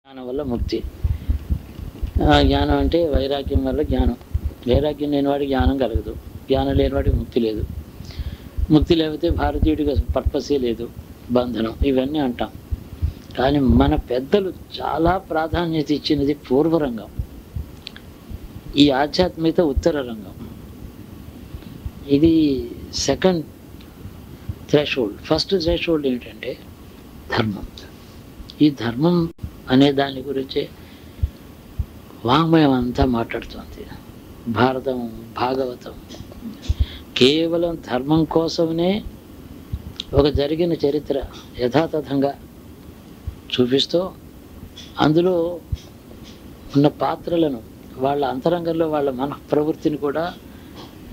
జ్ఞానం వల్ల ముక్తి. జ్ఞానం అంటే వైరాగ్యం వల్ల జ్ఞానం. వైరాగ్యం లేనివాడికి జ్ఞానం కలగదు. జ్ఞానం లేనివాడికి ముక్తి లేదు. ముక్తి లేకపోతే భారతీయుడికి పర్పసే లేదు, బంధనం. ఇవన్నీ అంటాం. కానీ మన పెద్దలు చాలా ప్రాధాన్యత ఇచ్చినది పూర్వరంగం, ఈ ఆధ్యాత్మికత ఉత్తర రంగం. ఇది సెకండ్ థ్రెషోల్డ్. ఫస్ట్ థ్రెషోల్డ్ ఏంటంటే ధర్మం. ఈ ధర్మం అనే దాని గురించి వాంగ్మయం అంతా మాట్లాడుతుంది. భారతం, భాగవతం కేవలం ధర్మం కోసమే ఒక జరిగిన చరిత్ర యథాతథంగా చూపిస్తూ అందులో ఉన్న పాత్రలను, వాళ్ళ అంతరంగంలో వాళ్ళ మన ప్రవృత్తిని కూడా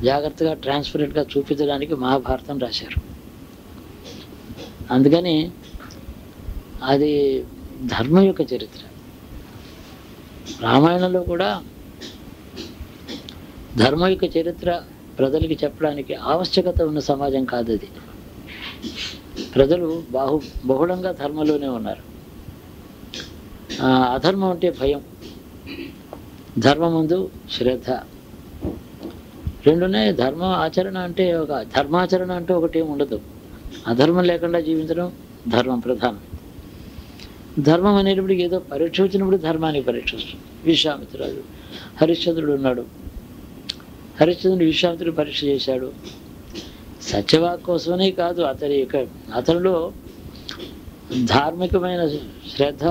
జాగ్రత్తగా ట్రాన్స్పరెంట్గా చూపించడానికి మహాభారతం రాశారు. అందుకని అది ధర్మం యొక్క చరిత్ర. రామాయణంలో కూడా ధర్మం యొక్క చరిత్ర ప్రజలకి చెప్పడానికి ఆవశ్యకత ఉన్న సమాజం కాదు అది. ప్రజలు బహుళంగా ధర్మంలోనే ఉన్నారు. అధర్మం అంటే భయం, ధర్మం ముందు శ్రద్ధ, రెండునే. ధర్మ ఆచరణ అంటే ధర్మాచరణ అంటే ఒకటి ఉండదు. అధర్మం లేకుండా జీవించడం ధర్మం ప్రధానం. ధర్మం అనేటప్పుడు ఏదో పరీక్ష వచ్చినప్పుడు ధర్మానికి పరీక్ష వస్తుంది. విశ్వామిత్రుడు, హరిశ్చంద్రుడు ఉన్నాడు. హరిశ్చంద్రుడు విశ్వామిత్రుడు పరీక్ష చేశాడు. సత్యవాక్ కోసమనే కాదు, అతనిలో ధార్మికమైన శ్రద్ధ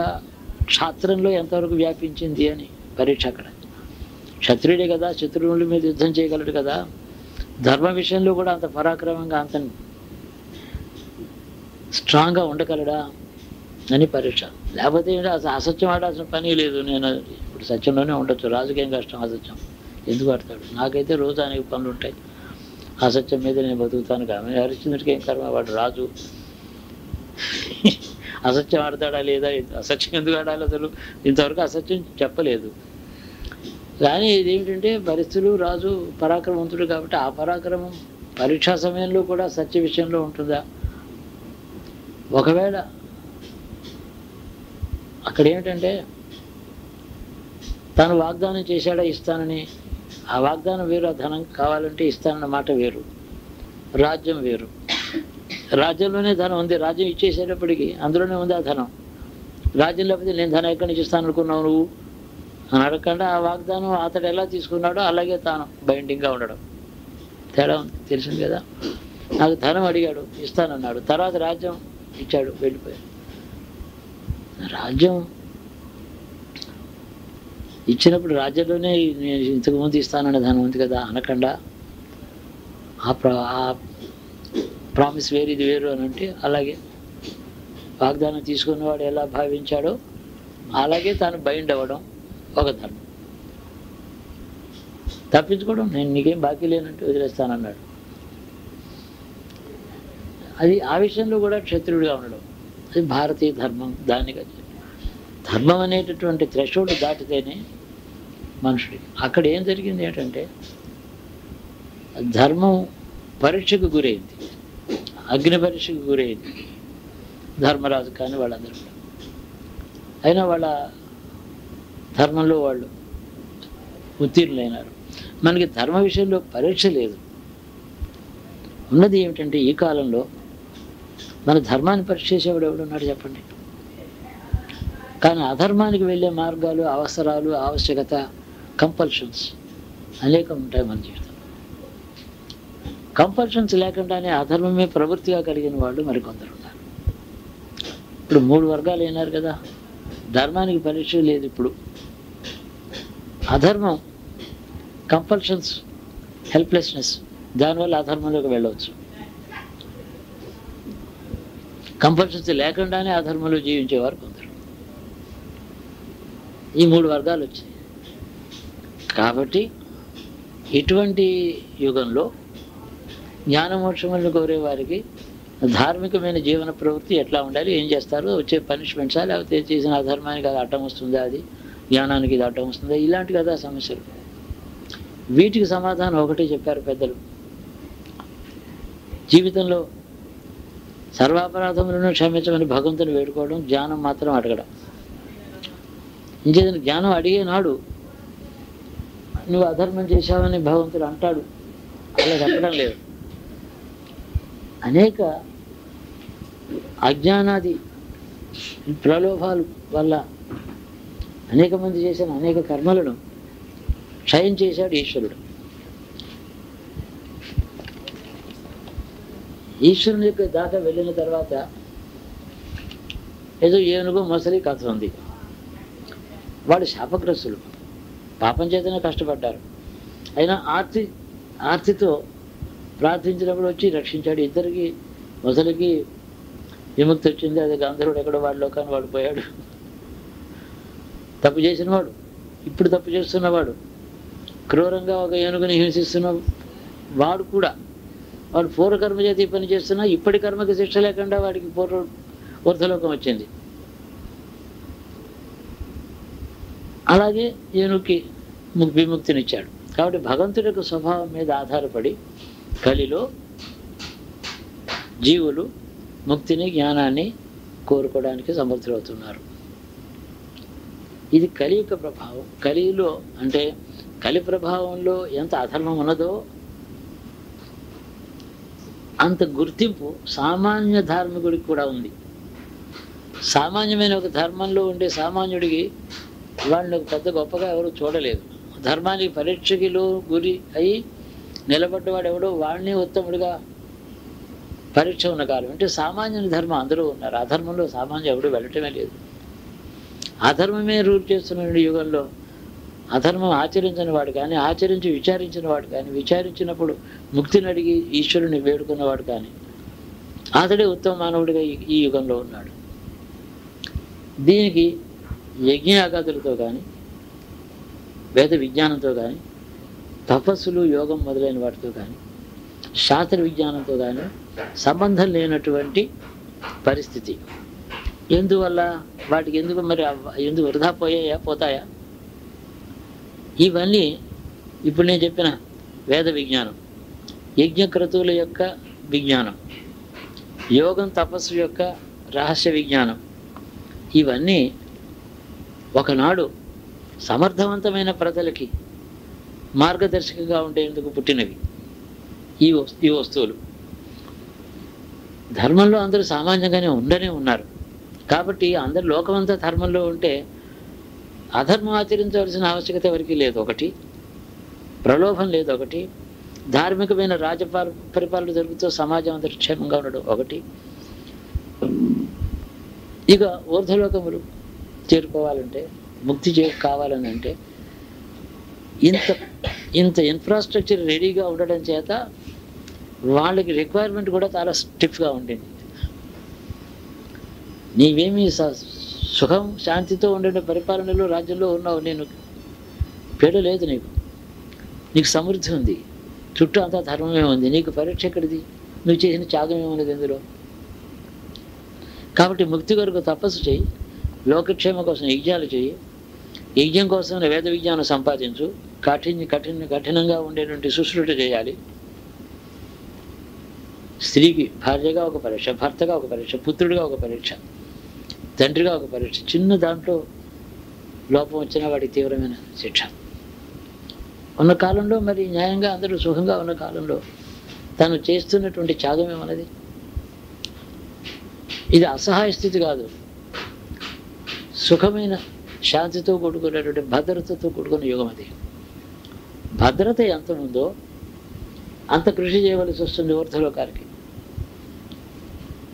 క్షాత్రంలో ఎంతవరకు వ్యాపించింది అని పరీక్ష. అక్కడ క్షత్రియుడే కదా, శత్రువుల మీద యుద్ధం చేయగలడు కదా, ధర్మ విషయంలో కూడా అంత పరాక్రమంగా అంత స్ట్రాంగ్గా ఉండగలడా అని పరీక్ష. లేకపోతే అసలు అసత్యం ఆడాల్సిన పని లేదు. నేను ఇప్పుడు సత్యంలోనే ఉండొచ్చు, రాజుకేం కష్టం అసత్యం ఎందుకు ఆడతాడు? నాకైతే రోజు అనేక పనులు ఉంటాయి, అసత్యం మీద నేను బతుకుతాను. కానీ హరిశ్చంద్రుడికి ఏం కర్మ, వాడు రాజు. అసత్యం ఆడతాడా లేదా? అసత్యం ఎందుకు ఆడాలి? అసలు ఇంతవరకు అసత్యం చెప్పలేదు. కానీ ఇదేమిటంటే పరిస్థితులు, రాజు పరాక్రమవంతుడు కాబట్టి ఆ పరాక్రమం పరీక్షా సమయంలో కూడా సత్య విషయంలో ఉంటుందా? ఒకవేళ అక్కడ ఏమిటంటే తను వాగ్దానం చేశాడా ఇస్తానని, ఆ వాగ్దానం వేరు, ఆ ధనం కావాలంటే ఇస్తానన్న మాట వేరు, రాజ్యం వేరు. రాజ్యంలోనే ధనం ఉంది, రాజ్యం ఇచ్చేసేటప్పటికి అందులోనే ఉంది ఆ ధనం. రాజ్యం లేకపోతే నేను ధనం ఎక్కడి నుంచి ఇస్తాను అనుకున్నావు నువ్వు అని అడగకుండా ఆ వాగ్దానం అతడు ఎలా తీసుకున్నాడో అలాగే తాను బైండింగ్గా ఉండడం తేడా ఉంది. తెలిసింది కదా. నాకు ధనం అడిగాడు, ఇస్తానన్నాడు, తర్వాత రాజ్యం ఇచ్చాడు, వెళ్ళిపోయాడు. రాజ్యం ఇచ్చినప్పుడు రాజ్యంలోనే నేను ఇంతకుముందు ఇస్తానన్న ధనం ఉంది కదా అనకుండా ఆ ప్రామిస్ వేరు, ఇది వేరు అని అంటే అలాగే వాగ్దానం తీసుకున్నవాడు ఎలా భావించాడో అలాగే తాను బైండ్ అవ్వడం ఒక ధర్మం. తప్పించుకోవడం, నేను నీకేం బాకీ లేనంటే వదిలేస్తానన్నాడు. అది ఆ విషయంలో కూడా క్షత్రియుడిగా ఉండడం, అది భారతీయ ధర్మం. దానిగా ధర్మం అనేటటువంటి థ్రెషోల్డ్ దాటితేనే మనుషుడికి. అక్కడ ఏం జరిగింది ఏంటంటే ధర్మం పరీక్షకు గురైంది, అగ్ని పరీక్షకు గురైంది ధర్మరాజు కానీ వాళ్ళందరూ కూడా. అయినా వాళ్ళ ధర్మంలో వాళ్ళు ఉత్తీర్ణులైనారు. మనకి ధర్మ విషయంలో పరీక్ష లేదు. ఉన్నది ఏమిటంటే ఈ కాలంలో మన ధర్మాన్ని పరీక్ష చేసేవాడు ఎవడున్నాడు చెప్పండి? కానీ అధర్మానికి వెళ్ళే మార్గాలు, అవసరాలు, ఆవశ్యకత, కంపల్షన్స్ అనేకం ఉంటాయి మన జీవితంలో. కంపల్షన్స్ లేకుండానే అధర్మమే ప్రవృత్తిగా కలిగిన వాళ్ళు మరికొందరు ఉన్నారు. ఇప్పుడు 3 వర్గాలు అయినారు కదా. ధర్మానికి పరీక్ష లేదు ఇప్పుడు. అధర్మం, కంపల్షన్స్, హెల్ప్లెస్నెస్, దానివల్ల అధర్మంలోకి వెళ్ళవచ్చు. కంపల్షన్స్ లేకుండానే అధర్మంలో జీవించేవారు కొందరు. ఈ 3 వర్గాలు వచ్చాయి. కాబట్టి ఇటువంటి యుగంలో జ్ఞానమోక్షములను కోరే వారికి ధార్మికమైన జీవన ప్రవృత్తి ఎట్లా ఉండాలి, ఏం చేస్తారు, వచ్చే పనిష్మెంట్సా, లేకపోతే చేసిన అధర్మానికి అది అడ్డం వస్తుందా, అది జ్ఞానానికి ఇది అడ్డం వస్తుందా, ఇలాంటి కదా సమస్యలు. వీటికి సమాధానం ఒకటే చెప్పారు పెద్దలు. జీవితంలో సర్వాపరాధములను క్షమించమని భగవంతుని వేడుకోవడం, జ్ఞానం మాత్రం అడగడం. ఇంకేదైనా జ్ఞానం అడిగే నాడు నువ్వు అధర్మం చేశావని భగవంతుడు అంటాడు, అలా చెప్పడం లేదు. అనేక అజ్ఞానాది ప్రలోభాల వల్ల అనేక మంది చేసిన అనేక కర్మలను క్షయం చేశాడు ఈశ్వరుడు. ఈశ్వరుని యొక్క దాకా వెళ్ళిన తర్వాత ఏదో ఏనుగు మొసలి కథ ఉంది. వాళ్ళు శాపగ్రస్తులు, పాపం చేతనే కష్టపడ్డారు. అయినా ఆర్తితో ప్రార్థించినప్పుడు వచ్చి రక్షించాడు. ఇద్దరికి మొసలికి విముక్తి వచ్చింది. అది గంధర్వుడు ఎక్కడో వాడి లోకాన్ని వాడు పోయాడు. తప్పు చేసినవాడు, ఇప్పుడు తప్పు చేస్తున్నవాడు, క్రూరంగా ఒక ఏనుగుని హింసిస్తున్న వాడు కూడా, వాడు పూర్వకర్మ చేతి పని చేస్తున్నా ఇప్పటి కర్మకి శిక్ష లేకుండా వాడికి ఊర్ధ్వలోకం వచ్చింది. అలాగే ఏనుగుకి విముక్తినిచ్చాడు. కాబట్టి భగవంతుడి యొక్క స్వభావం మీద ఆధారపడి కలిలో జీవులు ముక్తిని జ్ఞానాన్ని కోరుకోవడానికి సమర్థులవుతున్నారు. ఇది కలి యొక్క ప్రభావం. కలిలో అంటే కలి ప్రభావంలో ఎంత అధర్మం ఉన్నదో అంత గుర్తింపు సామాన్య ధార్మికుడికి కూడా ఉంది. సామాన్యమైన ఒక ధర్మంలో ఉండే సామాన్యుడికి వాళ్ళని పెద్ద గొప్పగా ఎవరు చూడలేదు. ధర్మానికి పరీక్షకిలో గురి అయి నిలబడ్డవాడు ఎవడో వాడిని ఉత్తముడిగా పరీక్ష ఉన్న కాలం. అంటే సామాన్యుని ధర్మం అందరూ ఉన్నారు, అధర్మంలో సామాన్యం ఎవడు వెళ్ళటమే లేదు. అధర్మమే రూల్ చేస్తున్న యుగంలో అధర్మం ఆచరించిన వాడు కానీ, ఆచరించి విచారించిన వాడు కానీ, విచారించినప్పుడు ముక్తిని అడిగి ఈశ్వరుని వేడుకున్నవాడు కానీ అతడే ఉత్తమ మానవుడిగా ఈ యుగంలో ఉన్నాడు. దీనికి యజ్ఞయాగాదులతో కానీ, వేద విజ్ఞానంతో కానీ, తపస్సులు యోగం మొదలైన వాటితో కానీ, శాస్త్ర విజ్ఞానంతో కానీ సంబంధం లేనటువంటి పరిస్థితి. ఎందువల్ల వాటికి ఎందుకు మరి ఎందుకు వృధా పోతాయా? ఇవన్నీ ఇప్పుడు నేను చెప్పిన వేద విజ్ఞానం, యజ్ఞక్రతువుల యొక్క విజ్ఞానం, యోగం తపస్సు యొక్క రహస్య విజ్ఞానం, ఇవన్నీ ఒకనాడు సమర్థవంతమైన ప్రజలకి మార్గదర్శకంగా ఉండేందుకు పుట్టినవి ఈ వస్తువులు. ధర్మంలో అందరూ సామాన్యంగానే ఉన్నారు. కాబట్టి అందరు లోకమంతా ధర్మంలో ఉంటే అధర్మం ఆచరించవలసిన ఆవశ్యకత ఎవరికి లేదు. ఒకటి ప్రలోభం లేదు, ఒకటి ధార్మికమైన పరిపాలన జరుగుతూ సమాజం అందరూ క్షేమంగా ఉండడం ఒకటి. ఇక ఊర్ధ్వలోకములు చేరుకోవాలంటే, ముక్తి కావాలని అంటే ఇంత ఇన్ఫ్రాస్ట్రక్చర్ రెడీగా ఉండడం చేత వాళ్ళకి రిక్వైర్మెంట్ కూడా చాలా స్టిఫ్గా ఉండింది. నీవేమీ సుఖం శాంతితో ఉండే పరిపాలనలో రాజ్యంలో ఉన్నావు, నేను పీడ లేదు, నీకు సమృద్ధి ఉంది, చుట్టూ అంతా ధర్మమే ఉంది, నీకు పరీక్ష ఎక్కడిది, నువ్వు చేసిన త్యాగం ఏమున్నది ఇందులో. కాబట్టి ముక్తి కొరకు తపస్సు చేయి, లోకక్షేమం కోసం యజ్ఞాలు చేయి, యజ్ఞం కోసం వేద విజ్ఞానం సంపాదించు, కఠినంగా ఉండేటువంటి శుశ్రూష చేయాలి. స్త్రీకి భార్యగా ఒక పరీక్ష, భర్తగా ఒక పరీక్ష, పుత్రుడిగా ఒక పరీక్ష, తండ్రిగా ఒక పరీక్ష. చిన్న దాంట్లో లోపం వచ్చిన వాడికి తీవ్రమైన శిక్ష. ఉన్న కాలంలో మరి న్యాయంగా అందరూ సుఖంగా ఉన్న కాలంలో తను చేస్తున్నటువంటి త్యాగం ఏమన్నది? ఇది అసహాయ స్థితి కాదు, సుఖమైన శాంతితో కూడుకున్నటువంటి భద్రతతో కూడుకున్న యుగం అది. భద్రత ఎంత ఉందో అంత కృషి చేయవలసి వస్తుంది ఊర్ధ్వలోకానికి.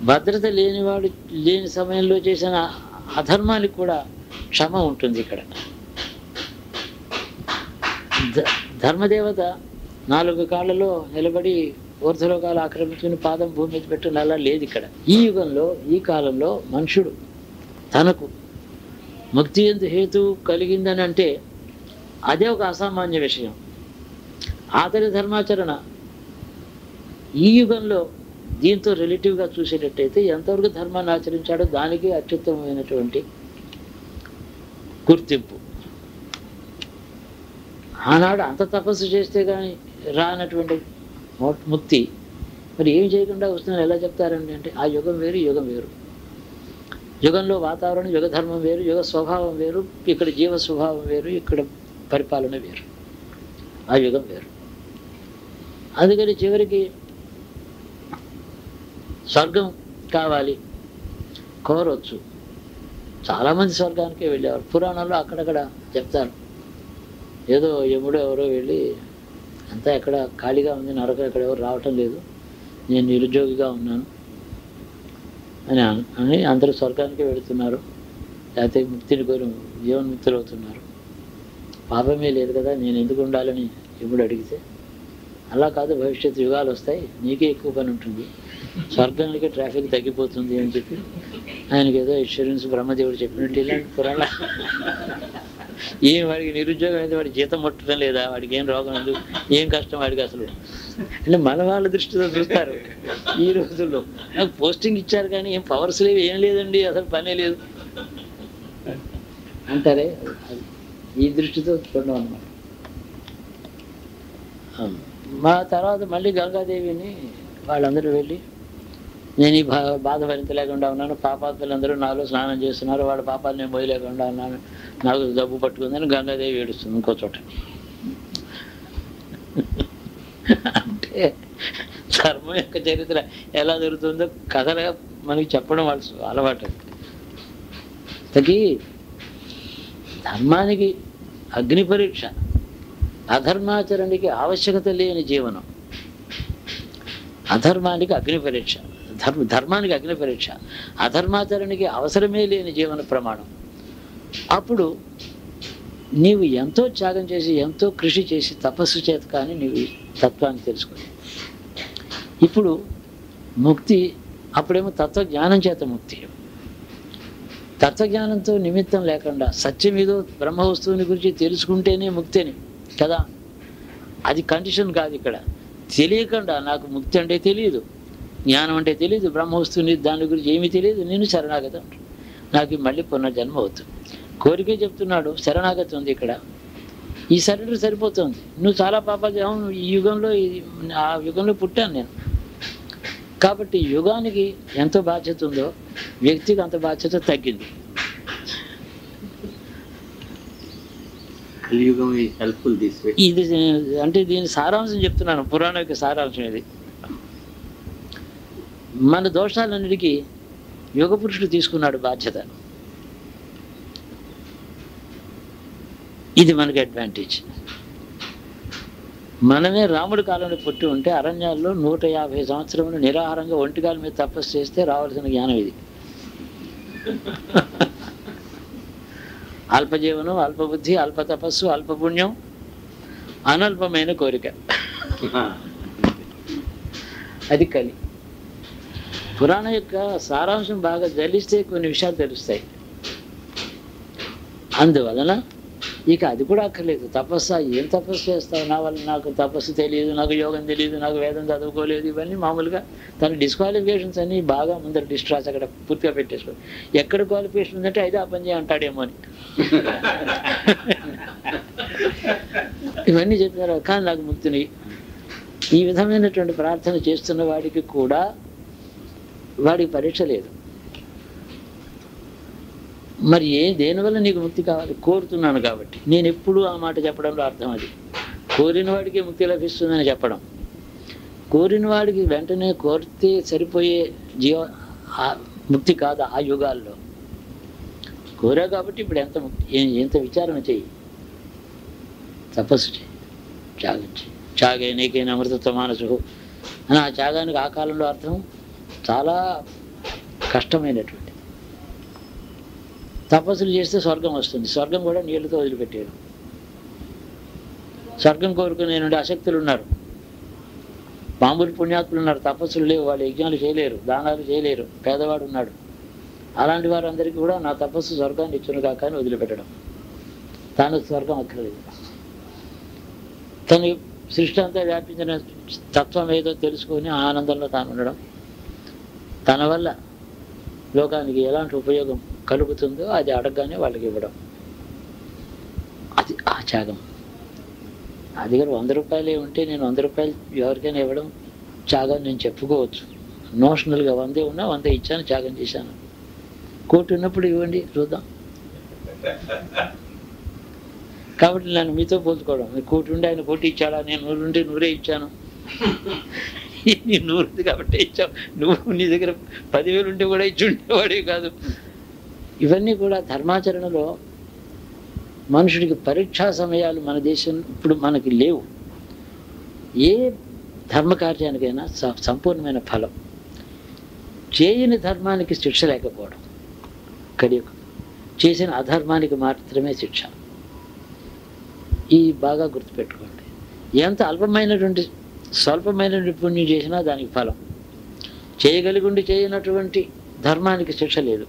భద్రత లేని సమయంలో చేసిన అధర్మానికి కూడా క్షమ ఉంటుంది. ఇక్కడ ధర్మదేవత 4 కాళ్ళలో నిలబడి ఊర్ధ్వలోకాలు ఆక్రమించుకుని పాదం భూమి మీద పెట్టిన అలా లేదు ఇక్కడ. ఈ యుగంలో, ఈ కాలంలో మనుషుడు తనకు ముక్తి ఎందు హేతు కలిగిందని అంటే అదే ఒక అసామాన్య విషయం. ఆతడి ధర్మాచరణ ఈ యుగంలో దీంతో రిలేటివ్గా చూసేటట్టయితే ఎంతవరకు ధర్మాన్ని ఆచరించాడో దానికి అత్యుత్తమమైనటువంటి గుర్తింపు. ఆనాడు అంత తపస్సు చేస్తే కానీ రానటువంటి ముక్తి మరి ఏమి చేయకుండా వస్తుందని ఎలా చెప్తారండి అంటే ఆ యుగం వేరు, యుగం వేరు. యుగంలో వాతావరణం, యుగ ధర్మం వేరు, యుగ స్వభావం వేరు, ఇక్కడ జీవ స్వభావం వేరు, ఇక్కడ పరిపాలన వేరు, ఆ యుగం వేరు. అందుకని చివరికి స్వర్గం కావాలి కోరవచ్చు. చాలామంది స్వర్గానికే వెళ్ళేవారు. పురాణంలో అక్కడక్కడ చెప్తారు, ఏదో యముడు ఎవరో వెళ్ళి అంతా ఎక్కడ ఖాళీగా ఉంది, నరకం ఎక్కడ ఎవరు రావటం లేదు, నేను నిరుద్యోగిగా ఉన్నాను అని అందరూ స్వర్గానికి వెళుతున్నారు, లేకపోతే ముక్తిని కోరి జీవన్ముక్తులు అవుతున్నారు. పాపమే లేదు కదా, నేను ఎందుకు ఉండాలని యముడు అడిగితే, అలా కాదు, భవిష్యత్తు యుగాలు వస్తాయి, నీకే ఎక్కువ పని ఉంటుంది, స్వర్గానికి ట్రాఫిక్ తగ్గిపోతుంది అని చెప్పి ఆయనకి ఏదో ఇన్సూరెన్స్ బ్రహ్మదేవుడు చెప్పినట్టు ఇలాంటి పురాణ. ఏం వాడికి నిరుద్యోగం అయితే వాడికి జీతం ముట్టడం లేదా, వాడికి ఏం రోగం లేదు, ఏం కష్టం వాడికి అసలు అంటే మన వాళ్ళ దృష్టితో చూస్తారు. ఈ రోజుల్లో నాకు పోస్టింగ్ ఇచ్చారు కానీ ఏం పవర్స్ లేవు, ఏం లేదండి, అసలు పనే లేదు అంటారే, ఈ దృష్టితో చూడడం అన్నమాట. మా తర్వాత మళ్ళీ గంగాదేవిని వాళ్ళందరూ వెళ్ళి, నేను ఈ బాధ భరించలేకుండా ఉన్నాను, పాపాత్ములందరూ నాలో స్నానం చేస్తున్నారు, వాళ్ళ పాపాలు నేను మోయలేకుండా ఉన్నాను, నాకు జబ్బు పట్టుకుందని గంగాదేవి ఏడుస్తుంది ఇంకో చోట. అంటే ధర్మం యొక్క చరిత్ర ఎలా జరుగుతుందో కథలుగా మనకి చెప్పడం వాళ్ళ అలవాటు. తగి ధర్మానికి అగ్ని పరీక్ష, అధర్మాచరణకి ఆవశ్యకత లేని జీవనం, అధర్మానికి అగ్ని పరీక్ష, ధర్మానికి అగ్ని పరీక్ష, అధర్మాచరణకి అవసరమే లేని జీవన ప్రమాణం. అప్పుడు నీవు ఎంతో త్యాగం చేసి, ఎంతో కృషి చేసి, తపస్సు చేత కానీ నీవు తత్వాన్ని తెలుసుకుని, ఇప్పుడు ముక్తి, అప్పుడేమో తత్వజ్ఞానం చేత ముక్తి. తత్వజ్ఞానంతో నిమిత్తం లేకుండా సత్యం ఏదో బ్రహ్మ వస్తువుని గురించి తెలుసుకుంటేనే ముక్తిని కదా, అది కండిషన్ కాదు. ఇక్కడ తెలియకుండా నాకు ముక్తి అంటే తెలియదు, జ్ఞానం అంటే తెలియదు, బ్రహ్మ వస్తువుని దాని గురించి ఏమీ తెలియదు, నేను శరణాగతం, నాకు మళ్ళీ పునర్జన్మ అవుతుంది. కోరికే చెప్తున్నాడు, శరణాగతి ఉంది ఇక్కడ, ఈ సరెండర్ సరిపోతుంది. నువ్వు చాలా పాపాలు చేసావు, ఈ యుగంలో ఆ యుగంలో పుట్టాను నేను, కాబట్టి యుగానికి ఎంతో బాధ్యత ఉందో వ్యక్తికి అంత బాధ్యత తగ్గింది. ఇది అంటే దీని సారాంశం చెప్తున్నాను, పురాణం యొక్క సారాంశం ఇది. మన దోషాలన్నిటికీ యుగ పురుషుడు తీసుకున్నాడు బాధ్యత. ఇది మనకి అడ్వాంటేజ్. మనమే రాముడి కాలంలో పుట్టి ఉంటే అరణ్యాల్లో 150 సంవత్సరములు నిరాహారంగా ఒంటికాల మీద తపస్సు చేస్తే రావాల్సిన జ్ఞానం ఇది. అల్పజీవనం, అల్పబుద్ధి, అల్ప తపస్సు, అల్పపుణ్యం, అనల్పమైన కోరిక, అది కలి. పురాణం యొక్క సారాంశం బాగా జలిస్తే కొన్ని విషయాలు తెలుస్తాయి. అందువలన ఇక అది కూడా అక్కర్లేదు. తపస్సు, ఏం తపస్సు చేస్తావు, నా వల్ల నాకు తపస్సు తెలియదు, నాకు యోగం తెలియదు, నాకు వేదం చదువుకోలేదు, ఇవన్నీ మామూలుగా తన డిస్క్వాలిఫికేషన్స్ అన్నీ బాగా ముందర డిస్ట్రాస్ అక్కడ పూర్తిగా పెట్టేసుకో. ఎక్కడ క్వాలిఫికేషన్ ఉందంటే అయితే ఆ పని చేయ అంటాడేమో అని ఇవన్నీ చెప్పారు. కానీ నాకు ముక్తిని, ఈ విధమైనటువంటి ప్రార్థన చేస్తున్న వాడికి కూడా వాడికి పరీక్ష లేదు. మరి దేనివల్ల నీకు ముక్తి కావాలి? కోరుతున్నాను కాబట్టి. నేను ఎప్పుడూ ఆ మాట చెప్పడంలో అర్థం అది, కోరిన వాడికి ముక్తి లభిస్తుందని చెప్పడం. కోరిన వాడికి వెంటనే కోరితే సరిపోయే ముక్తి కాదు. ఆ యుగాల్లో కోరా కాబట్టి ఇప్పుడు ఎంత విచారణ చెయ్యి, తపస్సు చేయి, త్యాగం చేయి. త్యాగే నీకైనా అమృతత్వ మానసు అని ఆ త్యాగానికి ఆ కాలంలో అర్థం చాలా కష్టమైనటువంటి. తపస్సులు చేస్తే స్వర్గం వస్తుంది, స్వర్గం కూడా నీళ్ళతో వదిలిపెట్టారు. స్వర్గం కోరుకునే ఆసక్తులు ఉన్నారు, మామూలు పుణ్యాత్ములు ఉన్నారు, తపస్సులు లేవు, వాళ్ళు యజ్ఞాలు చేయలేరు, దానాలు చేయలేరు, పేదవాడు ఉన్నాడు. అలాంటి వారందరికీ కూడా నా తపస్సు స్వర్గాన్ని ఇచ్చును కాక అని వదిలిపెట్టడం. తాను స్వర్గం అక్కర్లేదు, తను సృష్టి అంతా వ్యాపించిన తత్వం ఏదో తెలుసుకొని ఆనందంలో తాను ఉండడం, తన వల్ల లోకానికి ఎలాంటి ఉపయోగం కలుగుతుందో అది అడగగానే వాళ్ళకి ఇవ్వడం, అది ఆ త్యాగం. నా దగ్గర 100 రూపాయలే ఉంటే నేను 100 రూపాయలు ఎవరికైనా ఇవ్వడం త్యాగం నేను చెప్పుకోవచ్చు. నోషనల్గా 100 ఉన్నా 100 ఇచ్చాను, త్యాగం చేశాను. కోటి ఉన్నప్పుడు ఇవ్వండి చూద్దాం. కాబట్టి నన్ను మీతో పోల్చుకోవడం, మీ కోటి ఉండి ఆయన కోటి ఇచ్చాడా, నేను 100 ఉంటే 100 ఇచ్చాను. నీ 100 ఉంది కాబట్టి ఇచ్చావు, నువ్వు నీ దగ్గర 10,000 ఉంటే కూడా ఇచ్చి ఉండేవాడే కాదు. ఇవన్నీ కూడా ధర్మాచరణలో మనుషుడికి పరీక్షా సమయాలు మన దేశం ఇప్పుడు మనకి లేవు. ఏ ధర్మకార్యానికైనా సంపూర్ణమైన ఫలం. చేయని ధర్మానికి శిక్ష లేకపోవడం కలియుగం, చేసిన అధర్మానికి మాత్రమే శిక్ష. ఈ బాగా గుర్తుపెట్టుకోండి. ఎంత అల్పమైనటువంటి స్వల్పమైనటువంటి పుణ్యం చేసినా దానికి ఫలం. చేయగలిగుండి చేయనటువంటి ధర్మానికి శిక్ష లేదు,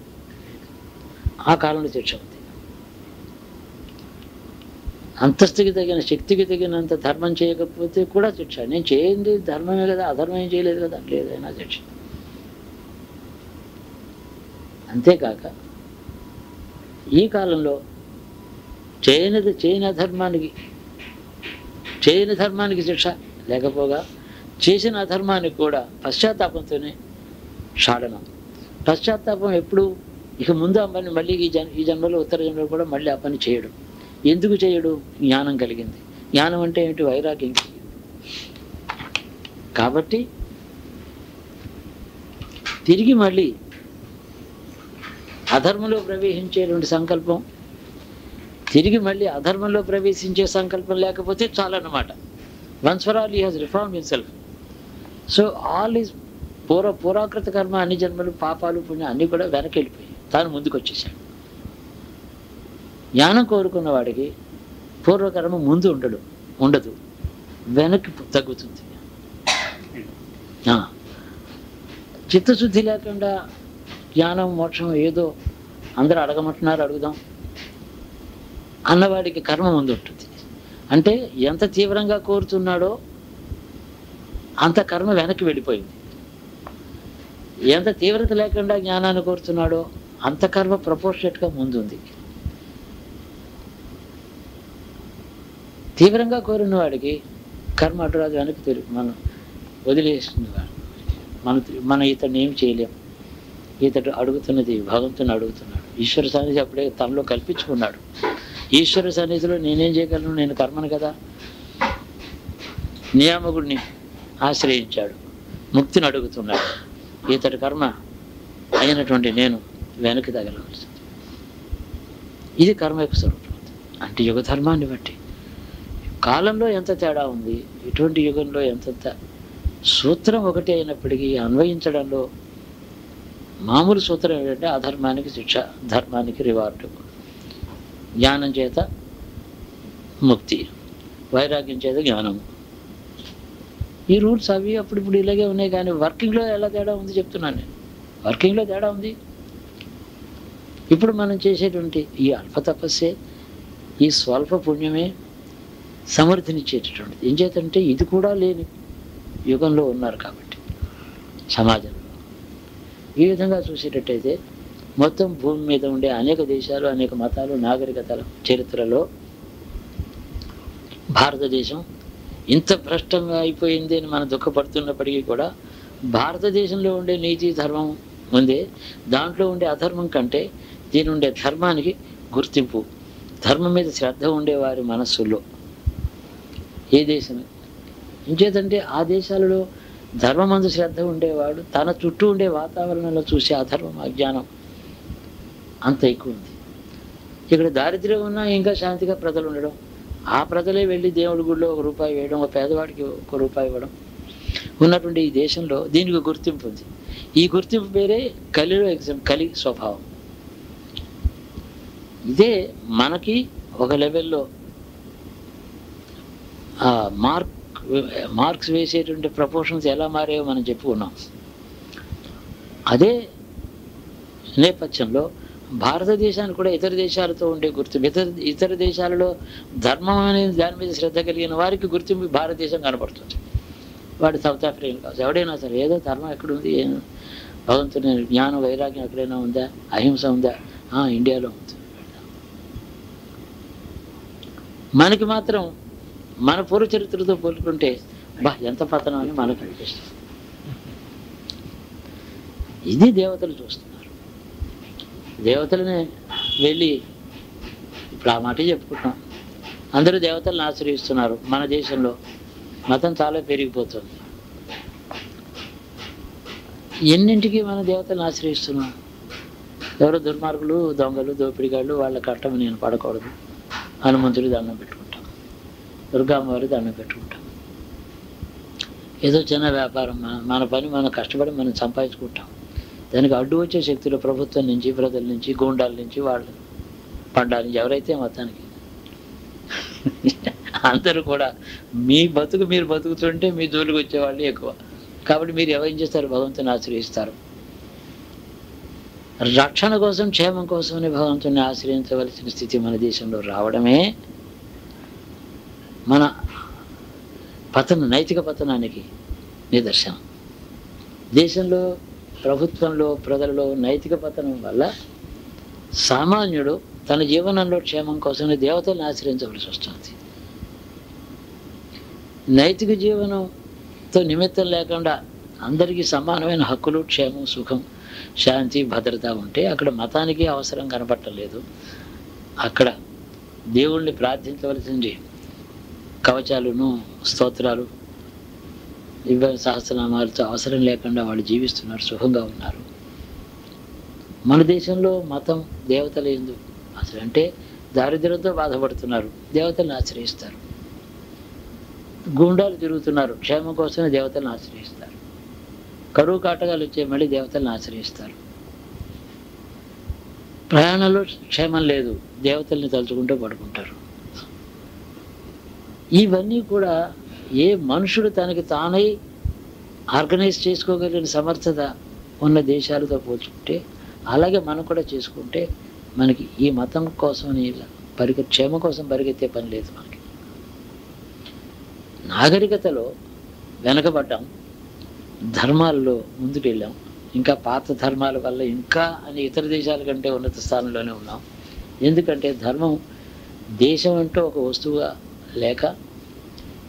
ఆ కాలంలో శిక్ష ఉంది. అంతస్తుకి తగిన శక్తికి తగినంత ధర్మం చేయకపోతే కూడా శిక్ష. నేను చేయండి ధర్మమే కదా, అధర్మం ఏం చేయలేదు కదా, లేదైనా శిక్ష. అంతేకాక ఈ కాలంలో చేయని ధర్మానికి శిక్ష లేకపోగా చేసిన అధర్మానికి కూడా పశ్చాత్తాపంతోనే క్షాళనం. పశ్చాత్తాపం ఎప్పుడు? ఇక ముందు ఆ పని మళ్ళీ ఈ జన్మలో ఉత్తర జన్మలో కూడా మళ్ళీ ఆ పని చేయడు. ఎందుకు చేయడు? జ్ఞానం కలిగింది. జ్ఞానం అంటే ఏమిటి? వైరాగ్యం కలిగింది. కాబట్టి తిరిగి మళ్ళీ అధర్మంలో ప్రవేశించేటువంటి సంకల్పం, తిరిగి మళ్ళీ అధర్మంలో ప్రవేశించే సంకల్పం లేకపోతే చాలన్నమాట. Once for all he has reformed himself. So all is పూర్వకృత కర్మ, అన్ని జన్మలు పాపాలు పుణ్యం అన్నీ కూడా వెనక్కి వెళ్ళిపోయి తాను ముందుకు వచ్చేసాడు. జ్ఞానం కోరుకున్న వాడికి పూర్వకర్మ ముందు ఉండదు, వెనక్కి తగ్గుతుంది. చిత్తశుద్ధి లేకుండా జ్ఞానం మోక్షం ఏదో అందరూ అడగమంటున్నారు అడుగుదాం అన్నవాడికి కర్మ ముందు ఉంటుంది. అంటే ఎంత తీవ్రంగా కోరుతున్నాడో అంత కర్మ వెనక్కి వెళ్ళిపోయింది. ఎంత తీవ్రత లేకుండా జ్ఞానాన్ని కోరుతున్నాడో అంత కర్మ ప్రపోర్షనేట్గా ముందుంది. తీవ్రంగా కోరిన వాడికి కర్మ అటురాదు, వెనక్కి తిరిగి మనం వదిలేస్తుంది. మనం ఇతన్ని ఏం చేయలేం. ఇతడు అడుగుతున్నది భగవంతుని అడుగుతున్నాడు. ఈశ్వర సన్నిధి అప్పుడే తనలో కల్పించుకున్నాడు. ఈశ్వర సన్నిధిలో నేనేం చేయగలను, నేను కర్మను కదా. నియామకుడిని ఆశ్రయించాడు, ముక్తిని అడుగుతున్నాడు. ఇతడి కర్మ అయినటువంటి నేను వెనక్కి తగలవలసింది. ఇది కర్మ యొక్క స్వరూపం. అంటే యుగ ధర్మాన్ని బట్టి కాలంలో ఎంత తేడా ఉంది, ఇటువంటి యుగంలో ఎంత సూత్రం ఒకటి అయినప్పటికీ అన్వయించడంలో మామూలు సూత్రం ఏంటంటే అధర్మానికి శిక్ష, ధర్మానికి రివార్డు. జ్ఞానం చేత ముక్తి, వైరాగ్యం చేత జ్ఞానము. ఈ రూల్స్ అవి అప్పుడు ఇలాగే ఉన్నాయి. కానీ వర్కింగ్లో ఎలా తేడా ఉంది చెప్తున్నాను నేను. వర్కింగ్లో తేడా ఉంది. ఇప్పుడు మనం చేసేటువంటి ఈ అల్ప తపస్సే, ఈ స్వల్ప పుణ్యమే సమర్థినిచ్చేటటువంటిది. ఏం చేతంటే ఇది కూడా లేని యుగంలో ఉన్నారు కాబట్టి సమాజంలో. ఈ విధంగా చూసేటట్టయితే మొత్తం భూమి మీద ఉండే అనేక దేశాలు, అనేక మతాలు, నాగరికతల చరిత్రలో భారతదేశం ఇంత భ్రష్టంగా అయిపోయింది అని మనం దుఃఖపడుతున్నప్పటికీ కూడా భారతదేశంలో ఉండే నీతి ధర్మం ఉందే, దాంట్లో ఉండే అధర్మం కంటే దీని ఉండే ధర్మానికి గుర్తింపు, ధర్మం మీద శ్రద్ధ ఉండేవారి మనస్సుల్లో ఏ దేశం ఇంచేతంటే ఆ దేశాలలో ధర్మమందు శ్రద్ధ ఉండేవాడు తన చుట్టూ ఉండే వాతావరణంలో చూసే అధర్మం, అజ్ఞానం అంత ఎక్కువ ఉంది. ఇక్కడ దారిద్ర్యం ఉన్నా ఇంకా శాంతిగా ప్రజలు ఉండడం, ఆ ప్రజలే వెళ్ళి దేవుడి గుడిలో ₹1 వేయడం, ఒక పేదవాడికి ₹1 ఇవ్వడం ఉన్నటువంటి ఈ దేశంలో దీనికి గుర్తింపు ఉంది. ఈ గుర్తింపు పేరే కలిలో కలి స్వభావం. ఇదే మనకి ఒక లెవెల్లో మార్క్స్ వేసేటువంటి ప్రపోర్షన్స్ ఎలా మారాయో మనం చెప్పుకున్నాం. అదే నేపథ్యంలో భారతదేశానికి కూడా ఇతర దేశాలతో ఉండే గుర్తింపు, ఇతర దేశాలలో ధర్మం అనేది దాని మీద శ్రద్ధ కలిగిన వారికి గుర్తింపు భారతదేశం కనపడుతుంది. వాడు సౌత్ ఆఫ్రికన్ కావచ్చు, ఎవడైనా సరే ఏదో ధర్మం ఎక్కడుంది, భగవంతుని జ్ఞానం వైరాగ్యం ఎక్కడైనా ఉందా, అహింస ఉందా, ఇండియాలో ఉంది. మనకి మాత్రం మన పూర్వ చరిత్రతో పోల్చుకుంటే ఎంత పతనం అని మనకు అనిపిస్తుంది. ఇది దేవతలు చూస్తున్నారు. దేవతలనే వెళ్ళి ఇప్పుడు ఆ మాట చెప్పుకుంటున్నాం. అందరూ దేవతలను ఆశ్రయిస్తున్నారు. మన దేశంలో మతం చాలా పెరిగిపోతుంది. ఎన్నింటికి మన దేవతలను ఆశ్రయిస్తున్నాం? ఎవరో దుర్మార్గులు, దొంగలు, దోపిడిగాళ్ళు వాళ్ళ కట్టం నేను పడకూడదు. హనుమంతుడి దండం పెట్టుకుంటాం, దుర్గామ్మవారి దండం పెట్టుకుంటాం. ఏదో చిన్న వ్యాపారం, మన పని మనం కష్టపడి మనం సంపాదించుకుంటాం. దానికి అడ్డు వచ్చే శక్తులు ప్రభుత్వం నుంచి, ప్రజల నుంచి, గూండాల నుంచి, వాళ్ళు పండాలి ఎవరైతే మొత్తానికి అందరూ కూడా మీ బతుకు మీరు బతుకుతుంటే మీ జోలికి వచ్చేవాళ్ళు ఎక్కువ. కాబట్టి మీరు ఏం చేస్తారు? భగవంతుని ఆశ్రయిస్తారు. రక్షణ కోసం, క్షేమం కోసమని భగవంతుని ఆశ్రయించవలసిన స్థితి మన దేశంలో రావడమే మన నైతిక పతనానికి నిదర్శనం. దేశంలో, ప్రభుత్వంలో, ప్రజలలో నైతిక పతనం వల్ల సామాన్యుడు తన జీవనంలో క్షేమం కోసమే దేవతలను ఆశ్రయించవలసి వస్తుంది. నైతిక జీవనంతో నిమిత్తం లేకుండా అందరికీ సమానమైన హక్కులు, క్షేమం, సుఖం, శాంతి, భద్రత ఉంటే అక్కడ మతానికి అవసరం కనపట్టలేదు. అక్కడ దేవుణ్ణి ప్రార్థించవలసింది కవచాలను, స్తోత్రాలు, సహస్రనామాలతో అవసరం లేకుండా వాళ్ళు జీవిస్తున్నారు, సుఖంగా ఉన్నారు. మన దేశంలో మతం, దేవతలు ఎందుకు అసలు అంటే దారిద్ర్యంతో బాధపడుతున్నారు, దేవతలను ఆశ్రయిస్తారు. గూండాలు తిరుగుతున్నారు, క్షేమం కోసమే దేవతలను ఆశ్రయిస్తారు. కరువు కాటకాలు వచ్చే మళ్ళీ దేవతలను ఆశ్రయిస్తారు. ప్రయాణంలో క్షేమం లేదు, దేవతల్ని తలుచుకుంటూ పడుకుంటారు. ఇవన్నీ కూడా ఏ మనుషుడు తనకి తానై ఆర్గనైజ్ చేసుకోగలిగిన సమర్థత ఉన్న దేశాలతో పోల్చుకుంటే, అలాగే మనం కూడా చేసుకుంటే మనకి ఈ మతం కోసం క్షేమం కోసం పరిగెత్తే పని లేదు. మనకి నాగరికతలో వెనకబడ్డాం, ధర్మాల్లో ముందుకు వెళ్ళాం. ఇంకా పాత ధర్మాల వల్ల ఇంకా అని ఇతర దేశాల కంటే ఉన్నత స్థానంలోనే ఉన్నాం. ఎందుకంటే ధర్మం దేశం అంటూ ఒక వస్తువుగా లేక,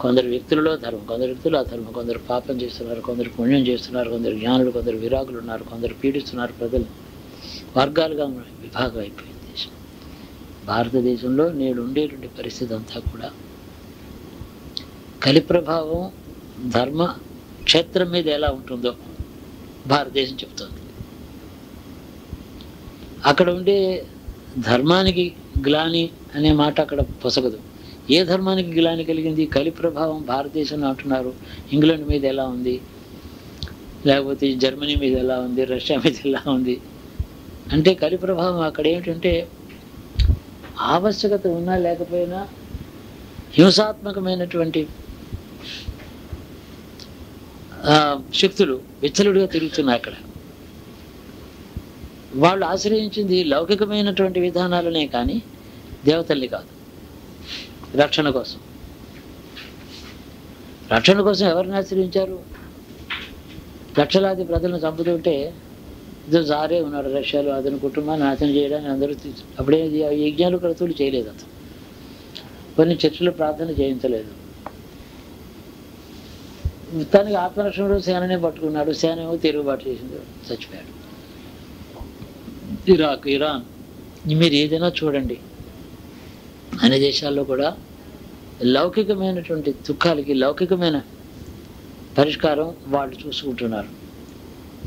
కొందరు వ్యక్తులలో ధర్మం, కొందరు వ్యక్తులు అధర్మం, కొందరు పాపం చేస్తున్నారు, కొందరు పుణ్యం చేస్తున్నారు, కొందరు జ్ఞానులు, కొందరు విరాగులు ఉన్నారు, కొందరు పీడిస్తున్నారు. ప్రజలు వర్గాలుగా విభాగం అయిపోయింది దేశం. భారతదేశంలో నేడు ఉండేటువంటి పరిస్థితి అంతా కూడా కలి ప్రభావం ధర్మ క్షేత్రం మీద ఎలా ఉంటుందో భారతదేశం చెప్తుంది. అక్కడ ఉండే ధర్మానికి గ్లాని అనే మాట అక్కడ పొసగదు. ఏ ధర్మానికి గ్లాని కలిగింది? కలి ప్రభావం భారతదేశంలో అంటున్నారు. ఇంగ్లాండ్ మీద ఎలా ఉంది, లేకపోతే జర్మనీ మీద ఎలా ఉంది, రష్యా మీద ఎలా ఉంది అంటే కలి ప్రభావం అక్కడ ఏమిటంటే ఆవశ్యకత ఉన్నా లేకపోయినా హింసాత్మకమైనటువంటి శక్తులు విచ్చలుడిగా తిరుగుతున్నాయి. అక్కడ వాళ్ళు ఆశ్రయించింది లౌకికమైనటువంటి విధానాలనే కానీ దేవతల్ని కాదు. రక్షణ కోసం ఎవరిని ఆశ్రయించారు? లక్షలాది ప్రజలను చంపుతుంటే ఇదో జారే ఉన్నాడు రష్యాలో, అతని కుటుంబాన్ని నాశనం చేయడానికి అందరూ అప్పుడే యజ్ఞాలు క్రతువులు చేయలేదు. అతను కొన్ని చర్చలు ప్రార్థన చేయించలేదు. తనకి ఆత్మరక్షణలో సేననే పట్టుకున్నాడు, సేన ఏమో తిరుగుబాటు చేసింది, చచ్చిపోయాడు. ఇరాక్, ఇరాన్, మీరు ఏదైనా చూడండి, అన్ని దేశాల్లో కూడా లౌకికమైనటువంటి దుఃఖాలకి లౌకికమైన పరిష్కారం వాళ్ళు చూసుకుంటున్నారు.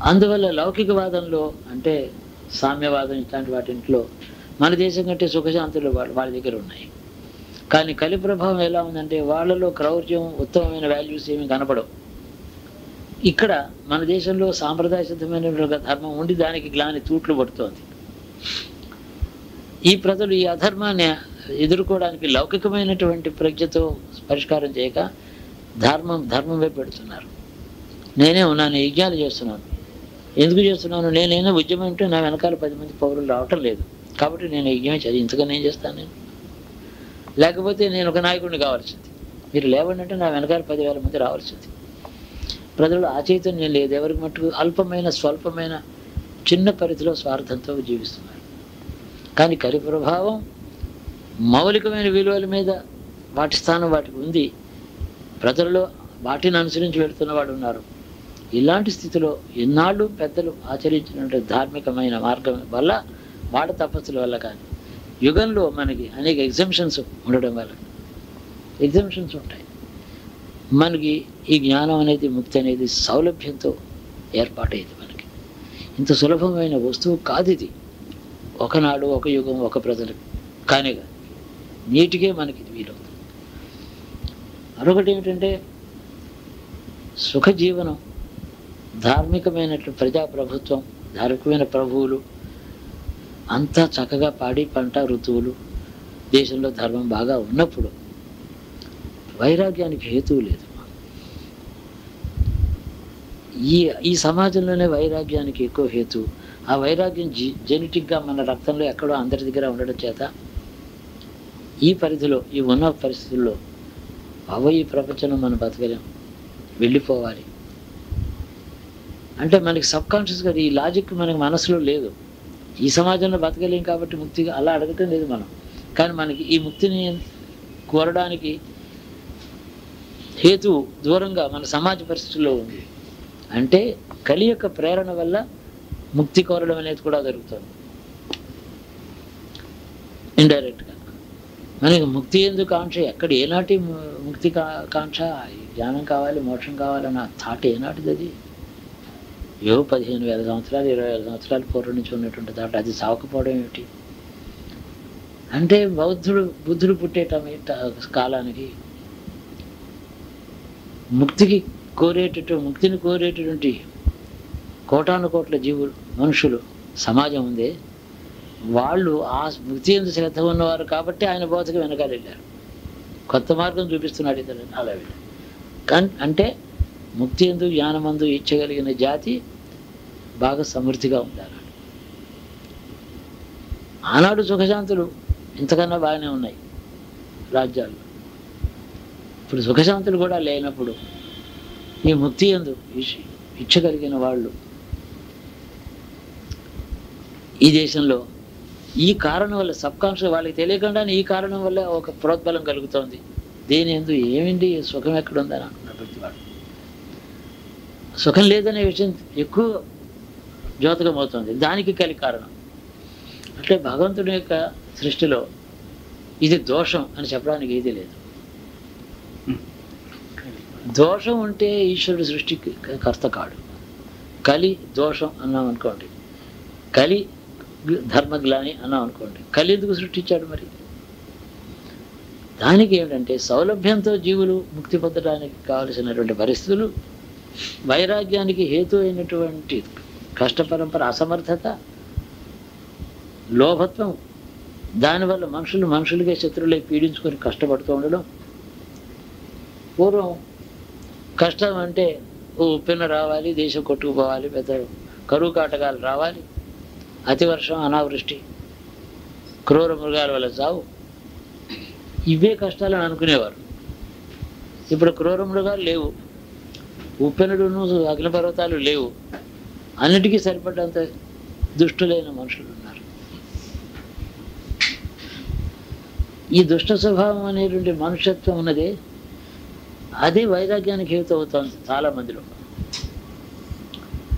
అందువల్ల లౌకికవాదంలో అంటే సామ్యవాదం ఇట్లాంటి వాటింట్లో మన దేశం కంటే సుఖశాంతులు వాళ్ళ దగ్గర ఉన్నాయి. కానీ కలి ప్రభావం ఎలా ఉందంటే వాళ్ళలో క్రౌర్యం, ఉత్తమమైన వాల్యూస్ ఏమి కనపడవు. ఇక్కడ మన దేశంలో సాంప్రదాయ సిద్ధమైన ధర్మం ఉండి దానికి గ్లాని తూట్లు పడుతోంది. ఈ ప్రజలు ఈ అధర్మాన్ని ఎదుర్కోవడానికి లౌకికమైనటువంటి ప్రజ్ఞతో పరిష్కారం చేయక ధర్మం వైపు పెడుతున్నారు. నేనే ఉన్నాను, యజ్ఞాలు చేస్తున్నాను. ఎందుకు చేస్తున్నాను? నేనైనా ఉద్యమం అంటే నా వెనకాల 10 మంది పౌరులు రావటం లేదు, కాబట్టి నేను యజ్ఞమే చదివి ఇంతకన్నా ఏం చేస్తాను నేను? లేకపోతే నేను ఒక నాయకుడిని కావాల్సింది. మీరు లేవండి అంటే నా వెనకాల 10,000 మంది రావాల్సింది. ప్రజలు ఆ చైతన్యం లేదు. ఎవరికి మట్టుకు అల్పమైన, స్వల్పమైన, చిన్న పరిధిలో స్వార్థంతో జీవిస్తున్నారు. కానీ కలి ప్రభావం మౌలికమైన విలువల మీద వాటి స్థానం వాటికి ఉంది. ప్రజల్లో వాటిని అనుసరించి వెళుతున్న వాడు ఉన్నారు. ఇలాంటి స్థితిలో ఎన్నాళ్ళు పెద్దలు ఆచరించినటువంటి ధార్మికమైన మార్గం వల్ల వాళ్ళ తపస్సుల వల్ల కానీ, యుగంలో మనకి అనేక ఎగ్జంప్షన్స్ ఉండడం వల్ల ఎగ్జంప్షన్స్ ఉంటాయి. మనకి ఈ జ్ఞానం అనేది, ముక్తి అనేది సౌలభ్యంతో ఏర్పాటైంది. మనకి ఇంత సులభమైన వస్తువు కాదు ఇది. ఒకనాడు, ఒక యుగం, ఒక ప్రజలు కానే కాదు, నీటికే మనకి ఇది వీలవుతుంది. మరొకటి ఏమిటంటే సుఖజీవనం, ధార్మికమైనటువంటి ప్రజాప్రభుత్వం, ధార్మికమైన ప్రభువులు అంతా చక్కగా పాడి పంట ఋతువులు, దేశంలో ధర్మం బాగా ఉన్నప్పుడు వైరాగ్యానికి హేతువు లేదు. ఈ సమాజంలోనే వైరాగ్యానికి ఎక్కువ హేతు. ఆ వైరాగ్యం జెనెటిక్గా మన రక్తంలో ఎక్కడో అందరి దగ్గర ఉండడం చేత ఈ పరిధిలో, ఈ ఉన్న పరిస్థితుల్లో ఈ ప్రపంచంలో మనం బతకలేం, వెళ్ళిపోవాలి అంటే మనకి సబ్కాన్షియస్గా ఈ లాజిక్ మనకి మనసులో లేదు. ఈ సమాజంలో బతకలేం కాబట్టి ముక్తిగా అలా అడగటం లేదు మనం. కానీ మనకి ఈ ముక్తిని కోరడానికి హేతువు దూరంగా మన సమాజ పరిస్థితుల్లో ఉంది. అంటే కలి యొక్క ప్రేరణ వల్ల ముక్తి కోరడం అనేది కూడా జరుగుతుంది ఇండైరెక్ట్గా. మనకి ముక్తి ఎందుకు కాంక్ష, ఎక్కడ ఏనాటి ముక్తి కాంక్ష, జ్ఞానం కావాలి, మోక్షం కావాలన్న థాట్ ఏనాటిది? అది 15,000 సంవత్సరాలు 20,000 సంవత్సరాల పూర్వం నుంచి ఉన్నటువంటి థాట్. అది సావకపోవడం ఏమిటి అంటే బుద్ధుడు పుట్టేట కాలానికి ముక్తిని కోరేటటువంటి కోటాను కోట్ల జీవులు, మనుషులు, సమాజం ఉంది. వాళ్ళు ఆ ముక్తి ఎందు శ్రద్ధ ఉన్నవారు కాబట్టి ఆయన బోధకు వెనకాల వెళ్ళారు. కొత్త మార్గం చూపిస్తున్నాడు ఇతను అలా వెళ్ళారు. అంటే ముక్తి ఎందు, జ్ఞానమందు ఇచ్చగలిగిన జాతి బాగా సమృద్ధిగా ఉండాలి. ఆనాడు సుఖశాంతులు ఇంతకన్నా బాగానే ఉన్నాయి రాజ్యాలు. ఇప్పుడు సుఖశాంతులు కూడా లేనప్పుడు ఈ ముక్తి ఎందు ఇచ్చగలిగిన వాళ్ళు ఈ దేశంలో ఈ కారణం వల్ల సబ్కాన్షియస్ వాళ్ళకి తెలియకుండానే ఈ కారణం వల్ల ఒక ప్రోద్బలం కలుగుతోంది. దేని ఎందు ఏమింది, సుఖం ఎక్కడుందని అనుకున్నారు ప్రతివాడు. సుఖం లేదనే విషయం ఎక్కువ ద్యోతకమవుతుంది. దానికి కలిగి కారణం అంటే భగవంతుడి యొక్క సృష్టిలో ఇది దోషం అని చెప్పడానికి ఏది లేదు. దోషం ఉంటే ఈశ్వరుడు సృష్టికి కర్త కాడు. కలి దోషం అన్నాం అనుకోండి, కలి ధర్మగ్లాని అన్నాం అనుకోండి, కలి ఎందుకు సృష్టించాడు మరి? దానికి ఏమిటంటే సౌలభ్యంతో జీవులు ముక్తి పొందడానికి కావలసినటువంటి పరిస్థితులు, వైరాగ్యానికి హేతు అయినటువంటి కష్టపరంపర, అసమర్థత, లోభత్వం, దానివల్ల మనుషులుగా శత్రువులై పీడించుకొని కష్టపడుతూ ఉండడం. పూర్వం కష్టం అంటే ఉప్పెన రావాలి, దేశం కొట్టుకుపోవాలి, పెద్ద కరువు కాటకాలు రావాలి, అతివర్షం, అనావృష్టి, క్రూర మృగాల వల్ల చావు, ఇవే కష్టాలని అనుకునేవారు. ఇప్పుడు క్రూర మృగాలు లేవు, ఉప్పెనుడును అగ్నిపర్వతాలు లేవు, అన్నిటికీ సరిపడ్డంత దుష్టులైన మనుషులు ఉన్నారు. ఈ దుష్ట స్వభావం అనేటువంటి మనుష్యత్వం ఉన్నదే అదే వైరాగ్యానికి హేతు అవుతుంది చాలా మందిలో.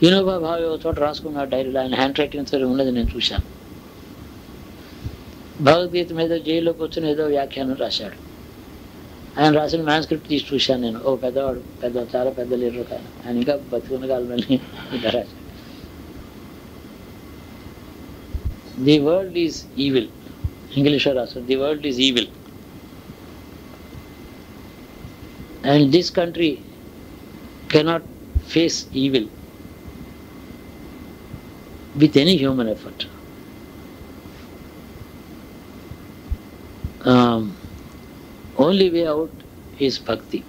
వినోబా భావే ఒక చోట రాసుకున్న డైరీలో, ఆయన హ్యాండ్ రైటింగ్తో ఉన్నది నేను చూశాను. భగవద్గీత మీద జైల్లోకి వచ్చిన ఏదో వ్యాఖ్యానం రాశాడు. ఆయన రాసిన మ్యాన్స్క్రిప్ట్ తీసి చూశాను నేను. ఓ పెద్దవాడు, చాలా పెద్ద లీడర్ ఆయన ఇంకా బతుకున్న కాలంలో ఇంకా రాశాడు. ది వరల్డ్ ఈజ్ ఈవిల్, ఇంగ్లీష్లో రాశాడు. The world is evil and this country cannot face evil with any human effort. Only way out is bhakti.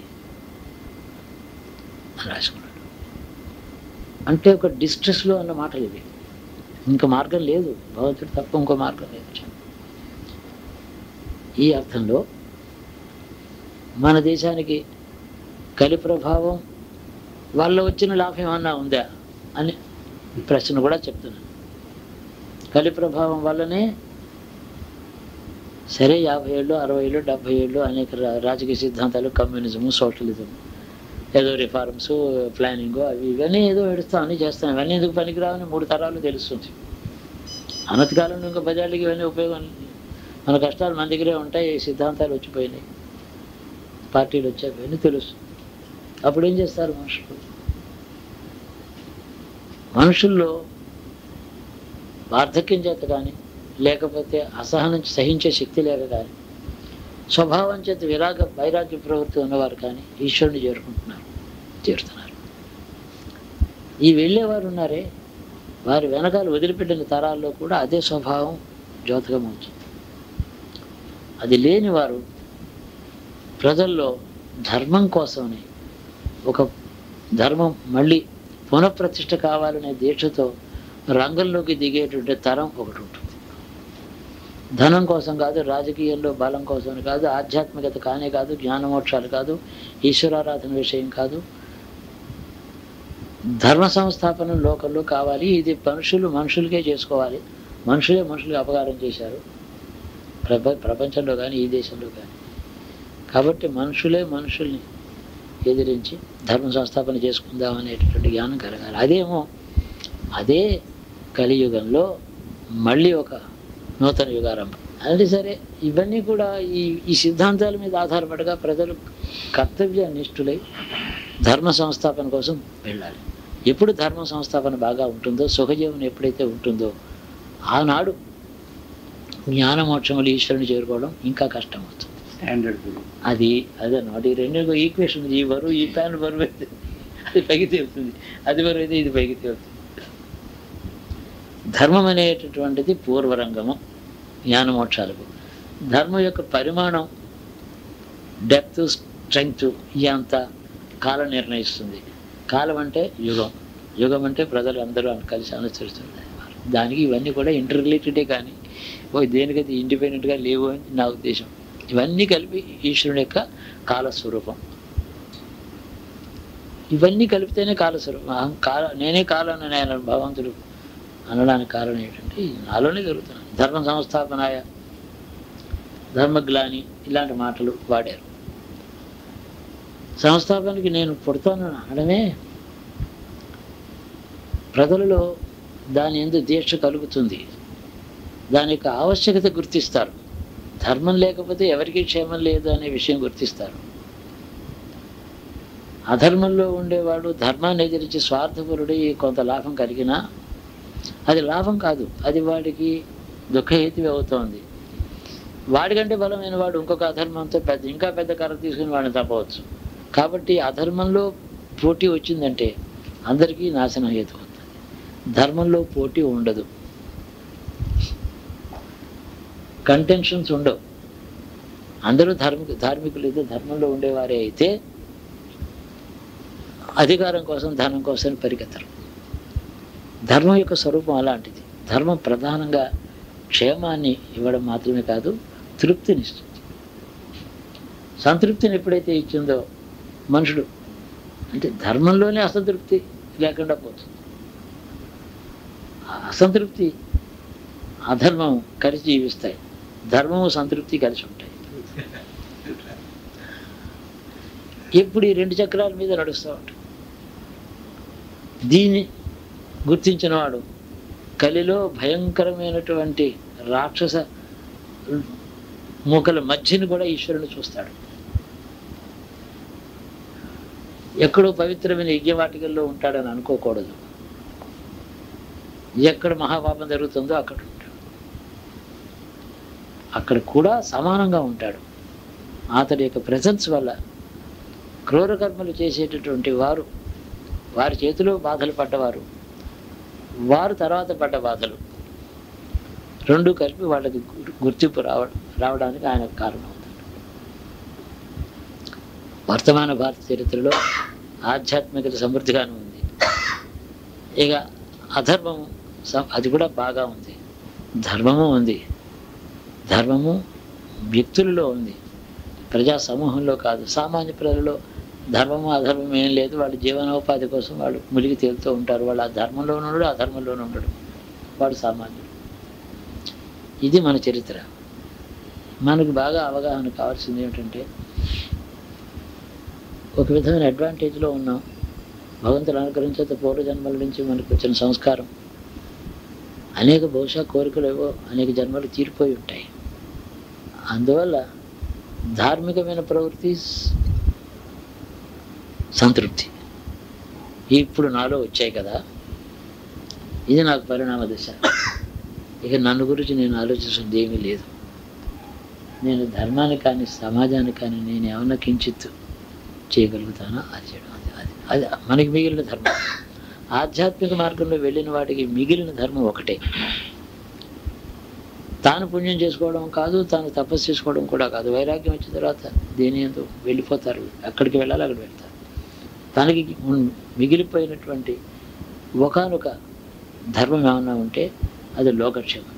రాసుకున్నాడు. అంటే ఒక డిస్ట్రెస్లో అన్న మాటలు ఇవి. ఇంకో మార్గం లేదు, భగవంతుడు తప్ప ఇంకో మార్గం లేదు. ఈ అర్థంలో మన దేశానికి కలి ప్రభావం వల్ల వచ్చిన లాభం ఏమన్నా ఉందా అని ప్రశ్న కూడా చెప్తున్నాను. కలి ప్రభావం వల్లనే సరే 50 ఏళ్ళు 60 ఏళ్ళు 70 ఏళ్ళు అనేక రాజకీయ సిద్ధాంతాలు, కమ్యూనిజము, సోషలిజం, ఏదో రిఫార్మ్స్, ప్లానింగ్, అవి ఇవన్నీ ఏదో ఎడుస్తాం, అన్నీ చేస్తాం. ఇవన్నీ ఎందుకు పనికిరావని 3 తరాలు తెలుస్తుంది. అనతికాలంలో ఇంకా 10 ఏళ్ళకి ఇవన్నీ ఉపయోగం లేదు. మన కష్టాలు మన దగ్గరే ఉంటాయి, సిద్ధాంతాలు వచ్చిపోయినాయి, పార్టీలు వచ్చాయి, ఇవన్నీ తెలుసు. అప్పుడు ఏం చేస్తారు మనుషుల్లో వార్ధక్యం చేత కానీ, లేకపోతే అసహనం సహించే శక్తి లేక కానీ, స్వభావం చేత వైరాగ్య ప్రవృత్తి ఉన్నవారు కానీ ఈశ్వరుని చేరుతున్నారు. ఈ వెళ్ళేవారు ఉన్నారే, వారి వెనకాల వదిలిపెట్టిన తరాల్లో కూడా అదే స్వభావం జ్యోతకం అవుతుంది. అది లేని వారు ప్రజల్లో ధర్మం కోసమని, ఒక ధర్మం మళ్ళీ పునఃప్రతిష్ఠ కావాలనే దీక్షతో రంగంలోకి దిగేటువంటి తరం ఒకటి ఉంటుంది. ధనం కోసం కాదు, రాజకీయాల్లో బలం కోసం కాదు, ఆధ్యాత్మికత కానే కాదు, జ్ఞానమోక్షాలు కాదు, ఈశ్వరారాధన విషయం కాదు, ధర్మ సంస్థాపన లోకంలో కావాలి. ఇది మనుషులకే చేసుకోవాలి. మనుషులే అపకారం చేశారు ప్రపంచంలో కానీ ఈ దేశంలో కానీ. కాబట్టి మనుషుల్ని ఎదిరించి ధర్మ సంస్థాపన చేసుకుందాం అనేటటువంటి జ్ఞానం కలగాలి. అదే కలియుగంలో మళ్ళీ ఒక నూతన యుగారంభం. అంటే సరే, ఇవన్నీ కూడా ఈ సిద్ధాంతాల మీద ఆధారపడగా ప్రజలు కర్తవ్య నిష్ఠులై ధర్మ సంస్థాపన కోసం వెళ్ళాలి. ఎప్పుడు ధర్మ సంస్థాపన బాగా ఉంటుందో, సుఖజీవనం ఎప్పుడైతే ఉంటుందో, ఆనాడు జ్ఞానమోక్షములు ఈశ్వరుని చేరుకోవడం ఇంకా కష్టం అవుతుంది. అదన్నమాట. ఈ రెండు ఈక్వేషన్, ఈ బరువు, ఈ ప్యాన్ బరువు అయితే అది పైకి తేలుతుంది, అది బరువు అయితే ఇది పైకి తేలుతుంది. ధర్మం అనేటటువంటిది పూర్వరంగము జ్ఞానమోక్షాలకు. ధర్మం యొక్క పరిమాణం, డెప్త్, స్ట్రెంగ్త్ ఇదంతా కాలం నిర్ణయిస్తుంది. కాలం అంటే యుగం అంటే ప్రజలు అందరూ కలిసి అనుసరిస్తుంది. దానికి ఇవన్నీ కూడా ఇంటర్ రిలేటెడే, కానీ దేనికైతే ఇండిపెండెంట్గా లేవు అని నా ఉద్దేశం. ఇవన్నీ కలిపి ఈశ్వరుని యొక్క కాలస్వరూపం. ఇవన్నీ కలిపితేనే కాలస్వరూపం. నేనే కాలం అని ఆయన భగవంతుడు అనడానికి కారణం ఏంటంటే నాలోనే జరుగుతున్నాను. ధర్మ సంస్థాపనాయ, ధర్మగ్లాని ఇలాంటి మాటలు వాడారు. సంస్థాపనకి నేను పుడతాను అనడమే ప్రజలలో దాని యందు దీక్ష కలుగుతుంది. దాని యొక్క ఆవశ్యకత గుర్తిస్తారు. ధర్మం లేకపోతే ఎవరికీ క్షేమం లేదు అనే విషయం గుర్తిస్తారు. అధర్మంలో ఉండేవాడు ధర్మాన్ని ఎదిరించి స్వార్థపరుడి కొంత లాభం కలిగినా అది లాభం కాదు, అది వాడికి దుఃఖహేతువే అవుతోంది. వాడికంటే బలమైన వాడు ఇంకొక అధర్మంతో ఇంకా పెద్ద కర్ర తీసుకుని వాడిని తప్పవచ్చు. కాబట్టి అధర్మంలో పోటీ వచ్చిందంటే అందరికీ నాశనం హేతు అవుతుంది. ధర్మంలో పోటీ ఉండదు, కంటెన్షన్స్ ఉండవు. అందరూ ధార్మికులు అయితే ధర్మంలో ఉండేవారే అయితే అధికారం కోసం, ధనం కోసం పరిగెత్తరు. ధర్మం యొక్క స్వరూపం అలాంటిది. ధర్మం ప్రధానంగా క్షేమాన్ని ఇవ్వడం మాత్రమే కాదు, తృప్తినిస్తుంది. సంతృప్తిని ఎప్పుడైతే ఇచ్చిందో మనుషుడు, అంటే ధర్మంలోనే అసంతృప్తి లేకుండా పోతుంది. అసంతృప్తి, అధర్మం కలిసి జీవిస్తాయి, ధర్మము సంతృప్తి కలిసి ఉంటాయి. ఎప్పుడు ఈ రెండు చక్రాల మీద నడుస్తూ ఉంటాయి. దీన్ని గుర్తించిన వాడు కలిలో భయంకరమైనటువంటి రాక్షస మూకల మధ్యని కూడా ఈశ్వరుని చూస్తాడు. ఎక్కడో పవిత్రమైన యజ్ఞవాటికల్లో ఉంటాడని అనుకోకూడదు. ఎక్కడ మహాపాపం జరుగుతుందో అక్కడ ఉంటాడు. అక్కడ కూడా సమానంగా ఉంటాడు. అతడి యొక్క ప్రెజెన్స్ వల్ల క్రూరకర్మలు చేసేటటువంటి వారు, వారి చేతిలో బాధలు పడ్డవారు, వారు తర్వాత పడ్డ బాధలు రెండు కలిపి వాళ్ళకి గుర్తింపు రావడానికి ఆయన కారణం అవుతాడు. వర్తమాన భారత చరిత్రలో ఆధ్యాత్మికత సమృద్ధిగానే ఉంది. ఇక అధర్మము అది కూడా బాగా ఉంది. ధర్మము ఉంది. ధర్మము వ్యక్తులలో ఉంది, ప్రజా సమూహంలో కాదు. సామాన్య ప్రజలలో ధర్మము అధర్మం ఏం లేదు. వాళ్ళు జీవనోపాధి కోసం వాళ్ళు మునిగి తేలుతూ ఉంటారు. వాళ్ళు ఆ ధర్మంలోనూ ఉండడు, అధర్మంలోనూ ఉండడు, వాడు సామాన్యుడు. ఇది మన చరిత్ర. మనకు బాగా అవగాహన కావాల్సింది ఏమిటంటే, ఒక విధమైన అడ్వాంటేజ్లో ఉన్నాం. భగవంతుడు అనుగ్రహించేంత పూర్వజన్మల నుంచి మనకు వచ్చిన సంస్కారం అనేక బహుశా కోరికలు ఏవో అనేక జన్మలు తీరిపోయి ఉంటాయి. అందువల్ల ధార్మికమైన ప్రవృత్తి సంతృప్తి ఇప్పుడు నాలో వచ్చాయి కదా, ఇది నాకు పరిణామ దశ. ఇక నన్ను గురించి నేను ఆలోచించింది ఏమీ లేదు. నేను ధర్మానికి కానీ సమాజానికి కానీ నేను ఏమన్నా కించిత్ చేయగలుగుతానో అది చేయడం. అది మనకి మిగిలిన ధర్మం. ఆధ్యాత్మిక మార్గంలో వెళ్ళిన వాటికి మిగిలిన ధర్మం ఒకటే. తాను పుణ్యం చేసుకోవడం కాదు, తాను తపస్సు చేసుకోవడం కూడా కాదు. వైరాగ్యం వచ్చిన తర్వాత దేని ఎందు వెళ్ళిపోతారు, ఎక్కడికి వెళ్ళాలి అక్కడ వెళ్తారు. తనకి మిగిలిపోయినటువంటి ఒకానొక ధర్మం ఏమన్నా ఉంటే అది లోకక్షేమం.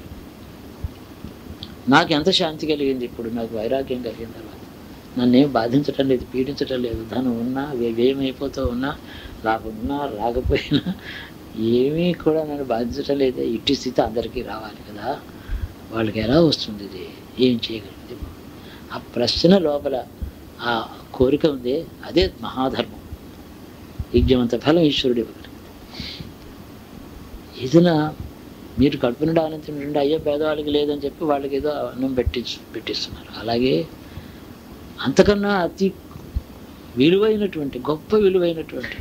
నాకు ఎంత శాంతి కలిగింది ఇప్పుడు, నాకు వైరాగ్యం కలిగిన తర్వాత. నన్నేం బాధించటం లేదు, పీడించటం లేదు. ధనం ఉన్నా వ్యయమైపోతూ ఉన్నా, లాభం ఉన్నా రాకపోయినా ఏమీ కూడా నన్ను బాధించటం లేదు. ఇట్టి స్థితి అందరికీ రావాలి కదా, వాళ్ళకి ఎలా వస్తుంది, ఇది ఏం చేయగలిగింది? ఆ ప్రశ్న లోపల ఆ కోరిక ఉంది, అదే మహాధర్మం. యజ్ఞమంత ఫలం ఈశ్వరుడు ఇవ్వగలిగింది. ఏదైనా మీరు కడుపు నుండి ఆనందించండి, అయ్యో పేదవాళ్ళకి లేదని చెప్పి వాళ్ళకి ఏదో అన్నం పెట్టిస్తున్నారు. అలాగే అంతకన్నా అతి విలువైనటువంటి గొప్ప విలువైనటువంటి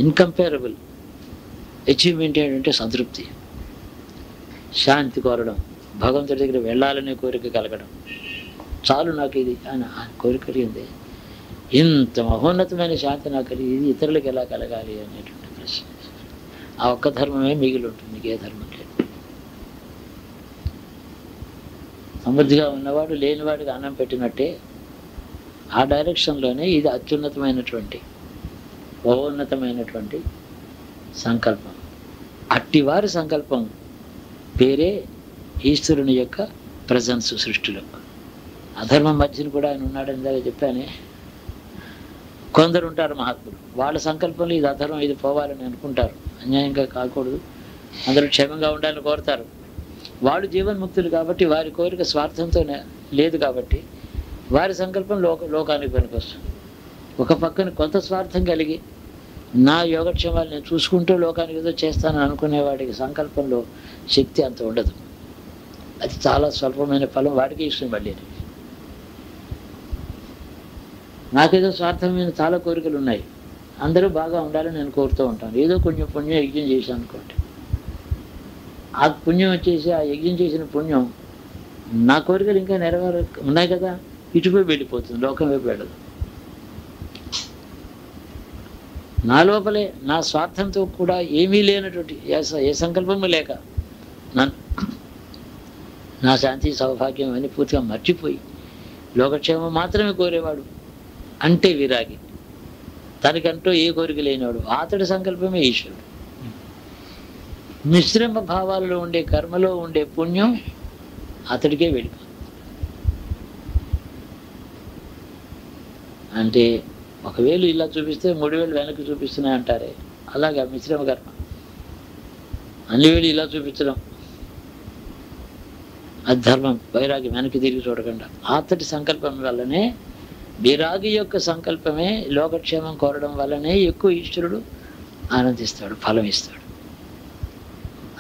ఇన్కంపేరబుల్ అచీవ్మెంట్ ఏంటంటే సంతృప్తి, శాంతి కోరడం, భగవంతుడి దగ్గర వెళ్ళాలనే కోరిక కలగడం. చాలు నాకు ఇది అని కోరిక కలిగింది. ఇంత మహోన్నతమైన శాంతి నాకు కలిగి ఇది ఇతరులకు ఎలా కలగాలి అనేటువంటి ప్రశ్న. ఆ ఒక్క ధర్మమే మిగిలి ఉంటుంది, మీకు ఏ ధర్మం లేదు. సమృద్ధిగా ఉన్నవాడు లేనివాడికి అన్నం పెట్టినట్టే ఆ డైరెక్షన్లోనే ఇది అత్యున్నతమైనటువంటి మహోన్నతమైనటువంటి సంకల్పం. అట్టివారి సంకల్పం పేరే ఈశ్వరుని యొక్క ప్రజెన్స్ సృష్టిలో. అధర్మం మధ్యన కూడా ఆయన ఉన్నాడని ఇందాక చెప్పానే. కొందరు ఉంటారు మహాత్ములు, వాళ్ళ సంకల్పంలో ఇది అధర్మం, ఇది పోవాలని అనుకుంటారు, అన్యాయంగా కాకూడదు, అందరూ క్షేమంగా ఉండాలని కోరుతారు. వాళ్ళు జీవన్ముక్తులు కాబట్టి వారి కోరిక స్వార్థంతో లేదు కాబట్టి వారి సంకల్పం లోకానికి పనికొస్తుంది. ఒక పక్కన కొంత స్వార్థం కలిగి నా యోగక్షేమాలు నేను చూసుకుంటూ లోకానికి ఏదో చేస్తానని అనుకునేవాడికి సంకల్పంలో శక్తి అంత ఉండదు. అది చాలా స్వల్పమైన ఫలం వాడికి ఇష్టం. మళ్ళీ నాకేదో స్వార్థమైన చాలా కోరికలు ఉన్నాయి, అందరూ బాగా ఉండాలని నేను కోరుతూ ఉంటాను. ఏదో కొంచెం పుణ్యం యజ్ఞం చేశాను అనుకోండి, ఆ పుణ్యం వచ్చేసి ఆ యజ్ఞం చేసిన పుణ్యం నా కోరికలు ఇంకా ఉన్నాయి కదా, ఇటుపై వెళ్ళిపోతుంది, లోకం వైపు వెళ్ళదు. నా లోపలే నా స్వార్థంతో కూడా ఏమీ లేనటువంటి ఏ సంకల్పము లేక నా శాంతి సౌభాగ్యం అని పూర్తిగా మర్చిపోయి లోకక్షేమం మాత్రమే కోరేవాడు అంటే విరాగి. తనకంటూ ఏ కోరిక లేనివాడు, అతడి సంకల్పమే ఈశ్వరుడు. మిశ్రమ భావాలలో ఉండే కర్మలో ఉండే పుణ్యం అతడికే వెళ్ళిపోతుంది. అంటే ఒకవేళ ఇలా చూపిస్తే 3 వేలు వెనక్కి చూపిస్తున్నాయి అంటారే, అలాగే మిశ్రమ కర్మ అన్ని వేలు ఇలా చూపించడం అది ధర్మం. వైరాగ్యం వెనక్కి తిరిగి చూడకుండా అతడి సంకల్పం వల్లనే, విరాగి యొక్క సంకల్పమే లోకక్షేమం కోరడం వల్లనే ఎక్కువ ఈశ్వరుడు ఆనందిస్తాడు, ఫలం ఇస్తాడు.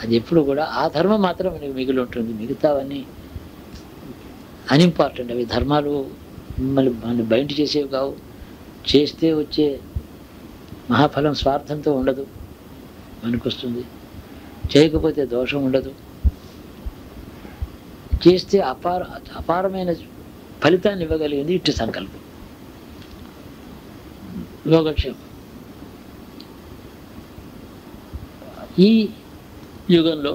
అది ఎప్పుడు కూడా ఆ ధర్మం మాత్రం మనకి మిగిలి ఉంటుంది. మిగతావన్నీ అన్ఇంపార్టెంట్. అవి ధర్మాలు మిమ్మల్ని బయట చేసేవి కావు. చేస్తే వచ్చే మహాఫలం స్వార్థంతో ఉండదు, మనకొస్తుంది. చేయకపోతే దోషం ఉండదు. చేస్తే అపారమైన ఫలితాన్ని ఇవ్వగలిగింది ఇట్టి సంకల్పం, యోగక్షేమం. ఈ యుగంలో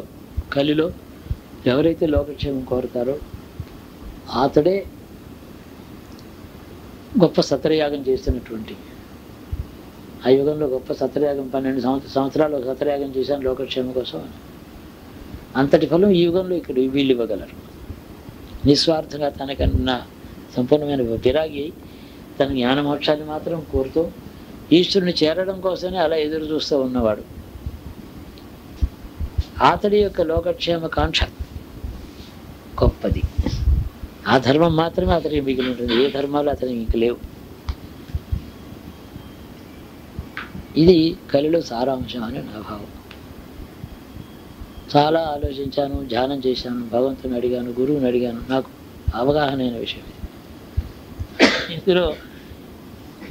కలిలో ఎవరైతే లోకక్షేమం కోరుతారో అతడే గొప్ప సత్రయాగం చేస్తున్నటువంటి, ఆ యుగంలో గొప్ప సత్రయాగం 12 సంవత్సరాలు సత్రయాగం చేశాను లోకక్షేమం కోసం. అంతటి ఫలం ఈ యుగంలో ఇక్కడ వీళ్ళు ఇవ్వగలరు. నిస్వార్థంగా తనకన్నా సంపూర్ణమైన విరాగి తన జ్ఞానమోక్షాన్ని మాత్రం కోరుతూ ఈశ్వరుని చేరడం కోసమే అలా ఎదురు చూస్తూ ఉన్నవాడు. అతడి యొక్క లోకక్షేమ కాంక్ష గొప్పది. ఆ ధర్మం మాత్రమే అతనికి మిగిలి ఉంటుంది. ఏ ధర్మాలు అతనికి ఇంక లేవు. ఇది కలిలో సారాంశం అని నా భావం. చాలా ఆలోచించాను, ధ్యానం చేశాను, భగవంతుని అడిగాను, గురువుని అడిగాను. నాకు అవగాహన అయిన విషయం ఇది. ఇందులో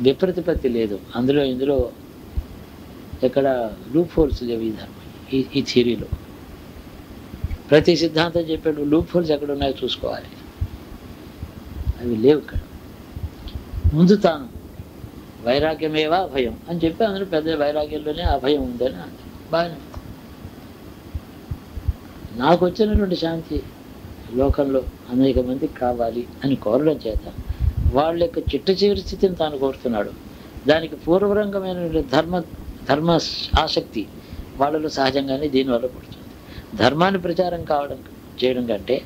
విప్రతిపత్తి లేదు, ఇందులో ఎక్కడ లూప్ హోల్స్ లేవు. ఈ ధర్మం ఈ థియరీలో ప్రతి సిద్ధాంతం చెప్పాడు లూప్ హోల్స్ ఎక్కడ ఉన్నాయో చూసుకోవాలి, అవి లేవు ఇక్కడ. ముందు తాను వైరాగ్యమేవా అభయం అని చెప్పి అందులో పెద్ద వైరాగ్యంలోనే అభయం ఉందని అంటారు. బాగానే నాకు వచ్చినటువంటి శాంతి లోకంలో అనేక మందికి కావాలి అని కోరడం చేత వాళ్ళ యొక్క చిట్ట చివరి స్థితిని తాను కోరుతున్నాడు. దానికి పూర్వరంగమైన ధర్మ ఆసక్తి వాళ్ళలో సహజంగానే దీనివల్ల పుడుతుంది. ధర్మాన్ని ప్రచారం చేయడం కంటే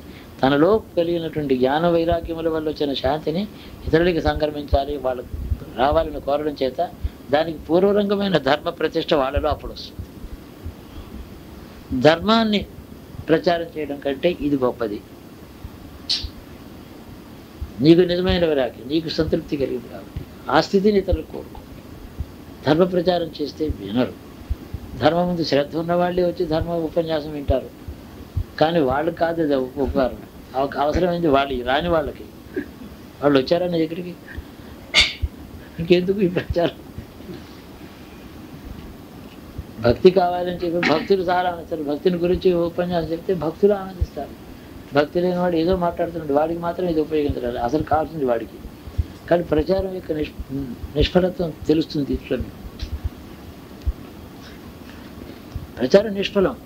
తనలో కలిగినటువంటి జ్ఞాన వైరాగ్యముల వల్ల వచ్చిన శాంతిని ఇతరులకి సంక్రమించాలి, వాళ్ళకు రావాలని కోరడం చేత దానికి పూర్వరంగమైన ధర్మ ప్రతిష్ట వాళ్ళలో అప్పుడు వస్తుంది. ధర్మాన్ని ప్రచారం చేయడం కంటే ఇది గొప్పది. నీకు నిజమైన వైరాగ్యం, నీకు సంతృప్తి కలిగింది కాబట్టి ఆ స్థితిని ఇతరులు కోరుకో. ధర్మ ప్రచారం చేస్తే వినరు. ధర్మం ముందు శ్రద్ధ ఉన్న వాళ్ళే వచ్చి ధర్మ ఉపన్యాసం వింటారు, కానీ వాళ్ళు కాదు అది ఉపకారం. అవసరమైంది వాళ్ళు రాని వాళ్ళకి. వాళ్ళు వచ్చారన్న దగ్గరికి ఇంకెందుకు ఈ ప్రచారం? భక్తి కావాలని చెప్పి భక్తులు చాలా ఆనందిస్తారు. భక్తిని గురించి ఉపన్యాసం చెప్తే భక్తులు ఆనందిస్తారు. భక్తి లేని వాడు ఏదో మాట్లాడుతున్నాడు, వాడికి మాత్రం ఇది ఉపయోగించాలి, అసలు కావాల్సింది వాడికి. కానీ ప్రచారం యొక్క నిష్ఫలత్వం తెలుస్తుంది ఇట్లా. ప్రచారం నిష్ఫలం.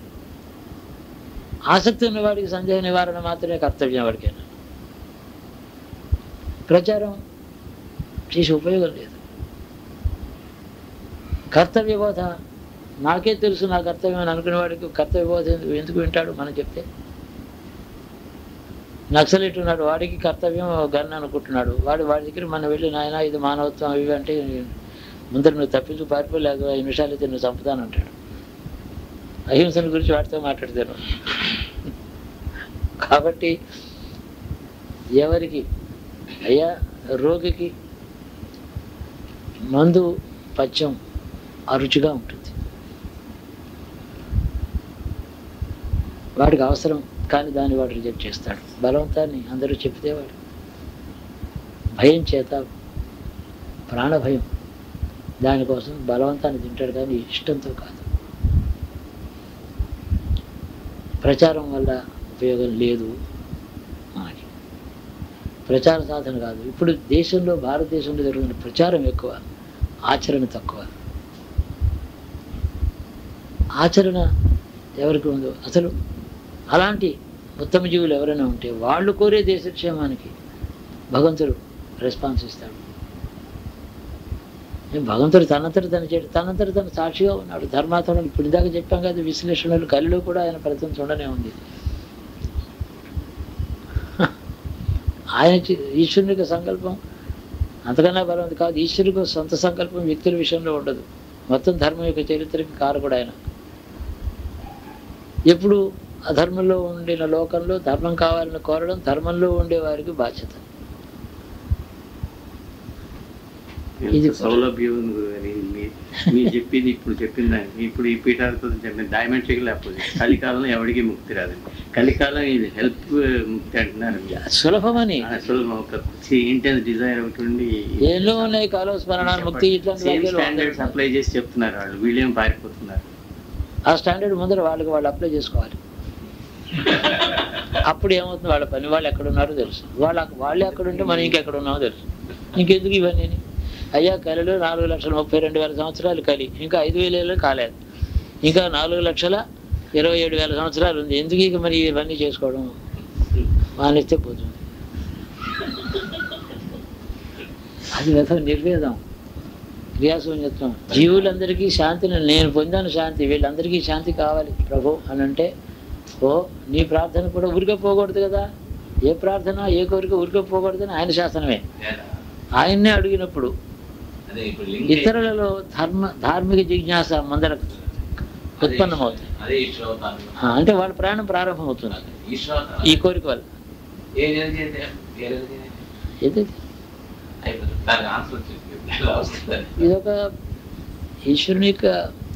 ఆసక్తి ఉన్నవాడికి సందేహ నివారణ మాత్రమే కర్తవ్యం. వాడికైనా ప్రచారం చేసే ఉపయోగం లేదు. కర్తవ్య బోధ, నాకే తెలుసు నా కర్తవ్యం అని అనుకునే వాడికి కర్తవ్య బోధ ఎందుకు వింటాడు? మనం చెప్తే నక్సలైట్ ఉన్నాడు, వాడికి కర్తవ్యం గన్ అనుకుంటున్నాడు. వాడి దగ్గర మనం వెళ్ళి నాయన ఇది మానవత్వం ఇవి అంటే ముందర నువ్వు తప్పించు పారిపోలేక 5 నిమిషాలు అయితే నువ్వు చంపుతానంటాడు. అహింసను గురించి వాడితో మాట్లాడతాను. కాబట్టి ఎవరికి అయ్యా రోగికి మందు పచ్చం అరుచిగా ఉంటుంది, వాడికి అవసరం, కానీ దాన్ని వాడు రిజెక్ట్ చేస్తాడు. బలవంతాన్ని అందరూ చెప్తే వాడు భయం చేత, ప్రాణభయం, దానికోసం బలవంతాన్ని తింటాడు, కానీ ఇష్టంతో కాదు. ప్రచారం వల్ల ఉపయోగం లేదు మనకి. ప్రచార సాధన కాదు. ఇప్పుడు దేశంలో, భారతదేశంలో జరుగుతున్న ప్రచారం ఎక్కువ, ఆచరణ తక్కువ. ఆచరణ ఎవరికి ఉందో, అసలు అలాంటి ఉత్తమ జీవులు ఎవరైనా ఉంటే వాళ్ళు కోరే దేశక్షేమానికి భగవంతుడు రెస్పాన్స్ ఇస్తాడు. భగవంతుడు తనంతట తను సాక్షిగా ఉన్నాడు. ధర్మాత్మను ఇప్పుడు ఇందాక చెప్పాం కదా, విశ్లేషణలు కలిలో కూడా ఆయన ఫలితం చూడనే ఉంది. ఆయన ఈశ్వరునికి సంకల్పం అంతకన్నా బలవంతి కాదు. ఈశ్వరునికి సొంత సంకల్పం వ్యక్తుల విషయంలో ఉండదు. మొత్తం ధర్మం యొక్క చరిత్రకి కారకుడు ఆయన. ఎప్పుడు అధర్మంలో ఉండిన లోకంలో ధర్మం కావాలని కోరడం ధర్మంలో ఉండే వారికి బాధ్యత. ఇది సౌలభ్యం ఉంది గురుగారి. మీరు చెప్పింది ఇప్పుడు చెప్పిందండి. ఇప్పుడు ఈ పీఠాలతో డైమెన్షిక్ లేకపోతే కలికాలంలో ఎవరికి ముక్తి రాదండి. కలికాలం ఇది హెల్ప్ ముక్తి అంటున్నారు. సులభమని సులభం, ఒక ఇంటెన్స్ డిజైర్ ఒకటి ఉండి ఏలో ఉన్నాయి కాలో స్మరణ ముక్తి స్టాండర్డ్స్ అప్లై చేసి చెప్తున్నారు వాళ్ళు. వీళ్ళేం పారిపోతున్నారు. ఆ స్టాండర్డ్ ముందర వాళ్ళు అప్లై చేసుకోవాలి. అప్పుడు ఏమవుతుంది, వాళ్ళ పని వాళ్ళు ఎక్కడున్నారో తెలుసు. వాళ్ళు ఎక్కడుంటే మనం ఇంకెక్కడ ఉన్నామో తెలుసు. ఇంకెందుకు ఇవన్నీ? అయ్యా కలిలో 4,32,000 సంవత్సరాలు కలి, ఇంకా 5,000 ఏళ్ళు కాలేదు, ఇంకా 4,27,000 సంవత్సరాలు ఉంది. ఎందుకు ఇక మరి ఇవన్నీ చేసుకోవడం? మానేస్తే పోతుంది. అది వ్యర్థం, నిర్వేదం, క్రియాశూన్యత్వం. జీవులందరికీ శాంతిని, నేను పొందాను శాంతి, వీళ్ళందరికీ శాంతి కావాలి ప్రభు అని అంటే, ఓ నీ ప్రార్థన కూడా ఊరికే పోకూడదు కదా. ఏ ప్రార్థన ఏ కోరిక ఊరికే పోకూడదని ఆయన శాసనమే. ఆయన్నే అడిగినప్పుడు ఇతరులలో ధార్మిక జిజ్ఞాస ముందర ఉత్పన్నమవుతుంది. అంటే వాళ్ళ ప్రయాణం ప్రారంభమవుతుంది ఈ కోరిక వల్ల. ఇదొక ఈశ్వరుని యొక్క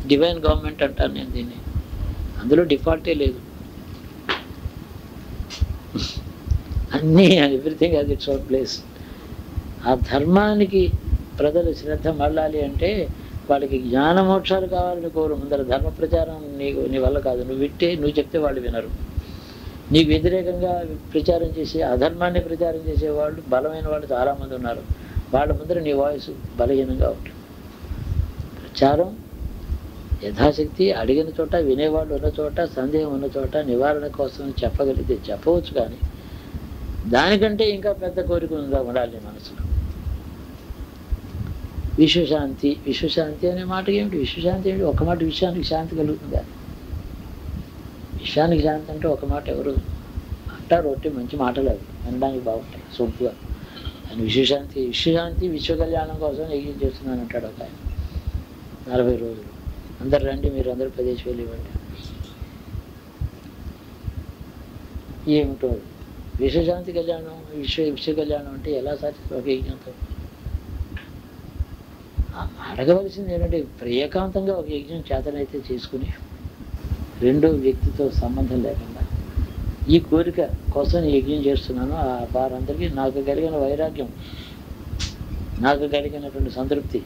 డివైన్ గవర్నమెంట్ అంటాను నేను దీన్ని. అందులో డిఫాల్టే లేదు. అన్నీ everything has its own place. ఆ ధర్మానికి ప్రజలు శ్రద్ధ మళ్ళాలి అంటే వాళ్ళకి జ్ఞాన మోక్షాలు కావాలని కోరు. ముందర ధర్మ ప్రచారం నీ వల్ల కాదు. నువ్వు చెప్తే వాళ్ళు వినరు. నీకు వ్యతిరేకంగా ప్రచారం చేసి అధర్మాన్ని ప్రచారం చేసేవాళ్ళు బలమైన వాళ్ళు చాలామంది ఉన్నారు. వాళ్ళ ముందర నీ వాయిస్ బలహీనంగా ఉంటుంది. ప్రచారం యథాశక్తి అడిగిన చోట, వినేవాళ్ళు ఉన్న చోట, సందేహం ఉన్న చోట నివారణ కోసం చెప్పగలిగితే చెప్పవచ్చు. కానీ దానికంటే ఇంకా పెద్ద కోరిక ఉండాలి మనసులో. విశ్వశాంతి. విశ్వశాంతి అనే మాట ఏమిటి? విశ్వశాంతి ఏమిటి? ఒక మాట విశ్వానికి శాంతి కలుగుతుందా? విశ్వానికి శాంతి అంటే ఒక మాట ఎవరు అంటారు? ఒకటి మంచి మాటలు అవి వినడానికి బాగుంటాయి సొంపుగా. అని విశ్వశాంతి విశ్వ కళ్యాణం కోసం యజ్ఞం చేస్తున్నాను అంటాడు ఒక ఆయన. 40 రోజులు అందరు రండి, మీరు అందరూ ప్రదేశ్ వెళ్ళి ఇవ్వండి. ఏమిటో విశ్వశాంతి కళ్యాణం, విశ్వ కళ్యాణం అంటే ఎలా సాధిస్తుంది ఒక యజ్ఞంతో? అడగవలసింది ఏంటంటే ఏకాంతంగా ఒక యజ్ఞం చేతనైతే చేసుకుని రెండో వ్యక్తితో సంబంధం లేకుండా ఈ కోరిక కోసం యజ్ఞం చేస్తున్నాను. ఆ వారందరికీ నాకు కలిగిన వైరాగ్యం, నాకు కలిగినటువంటి సంతృప్తి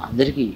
అందరికీ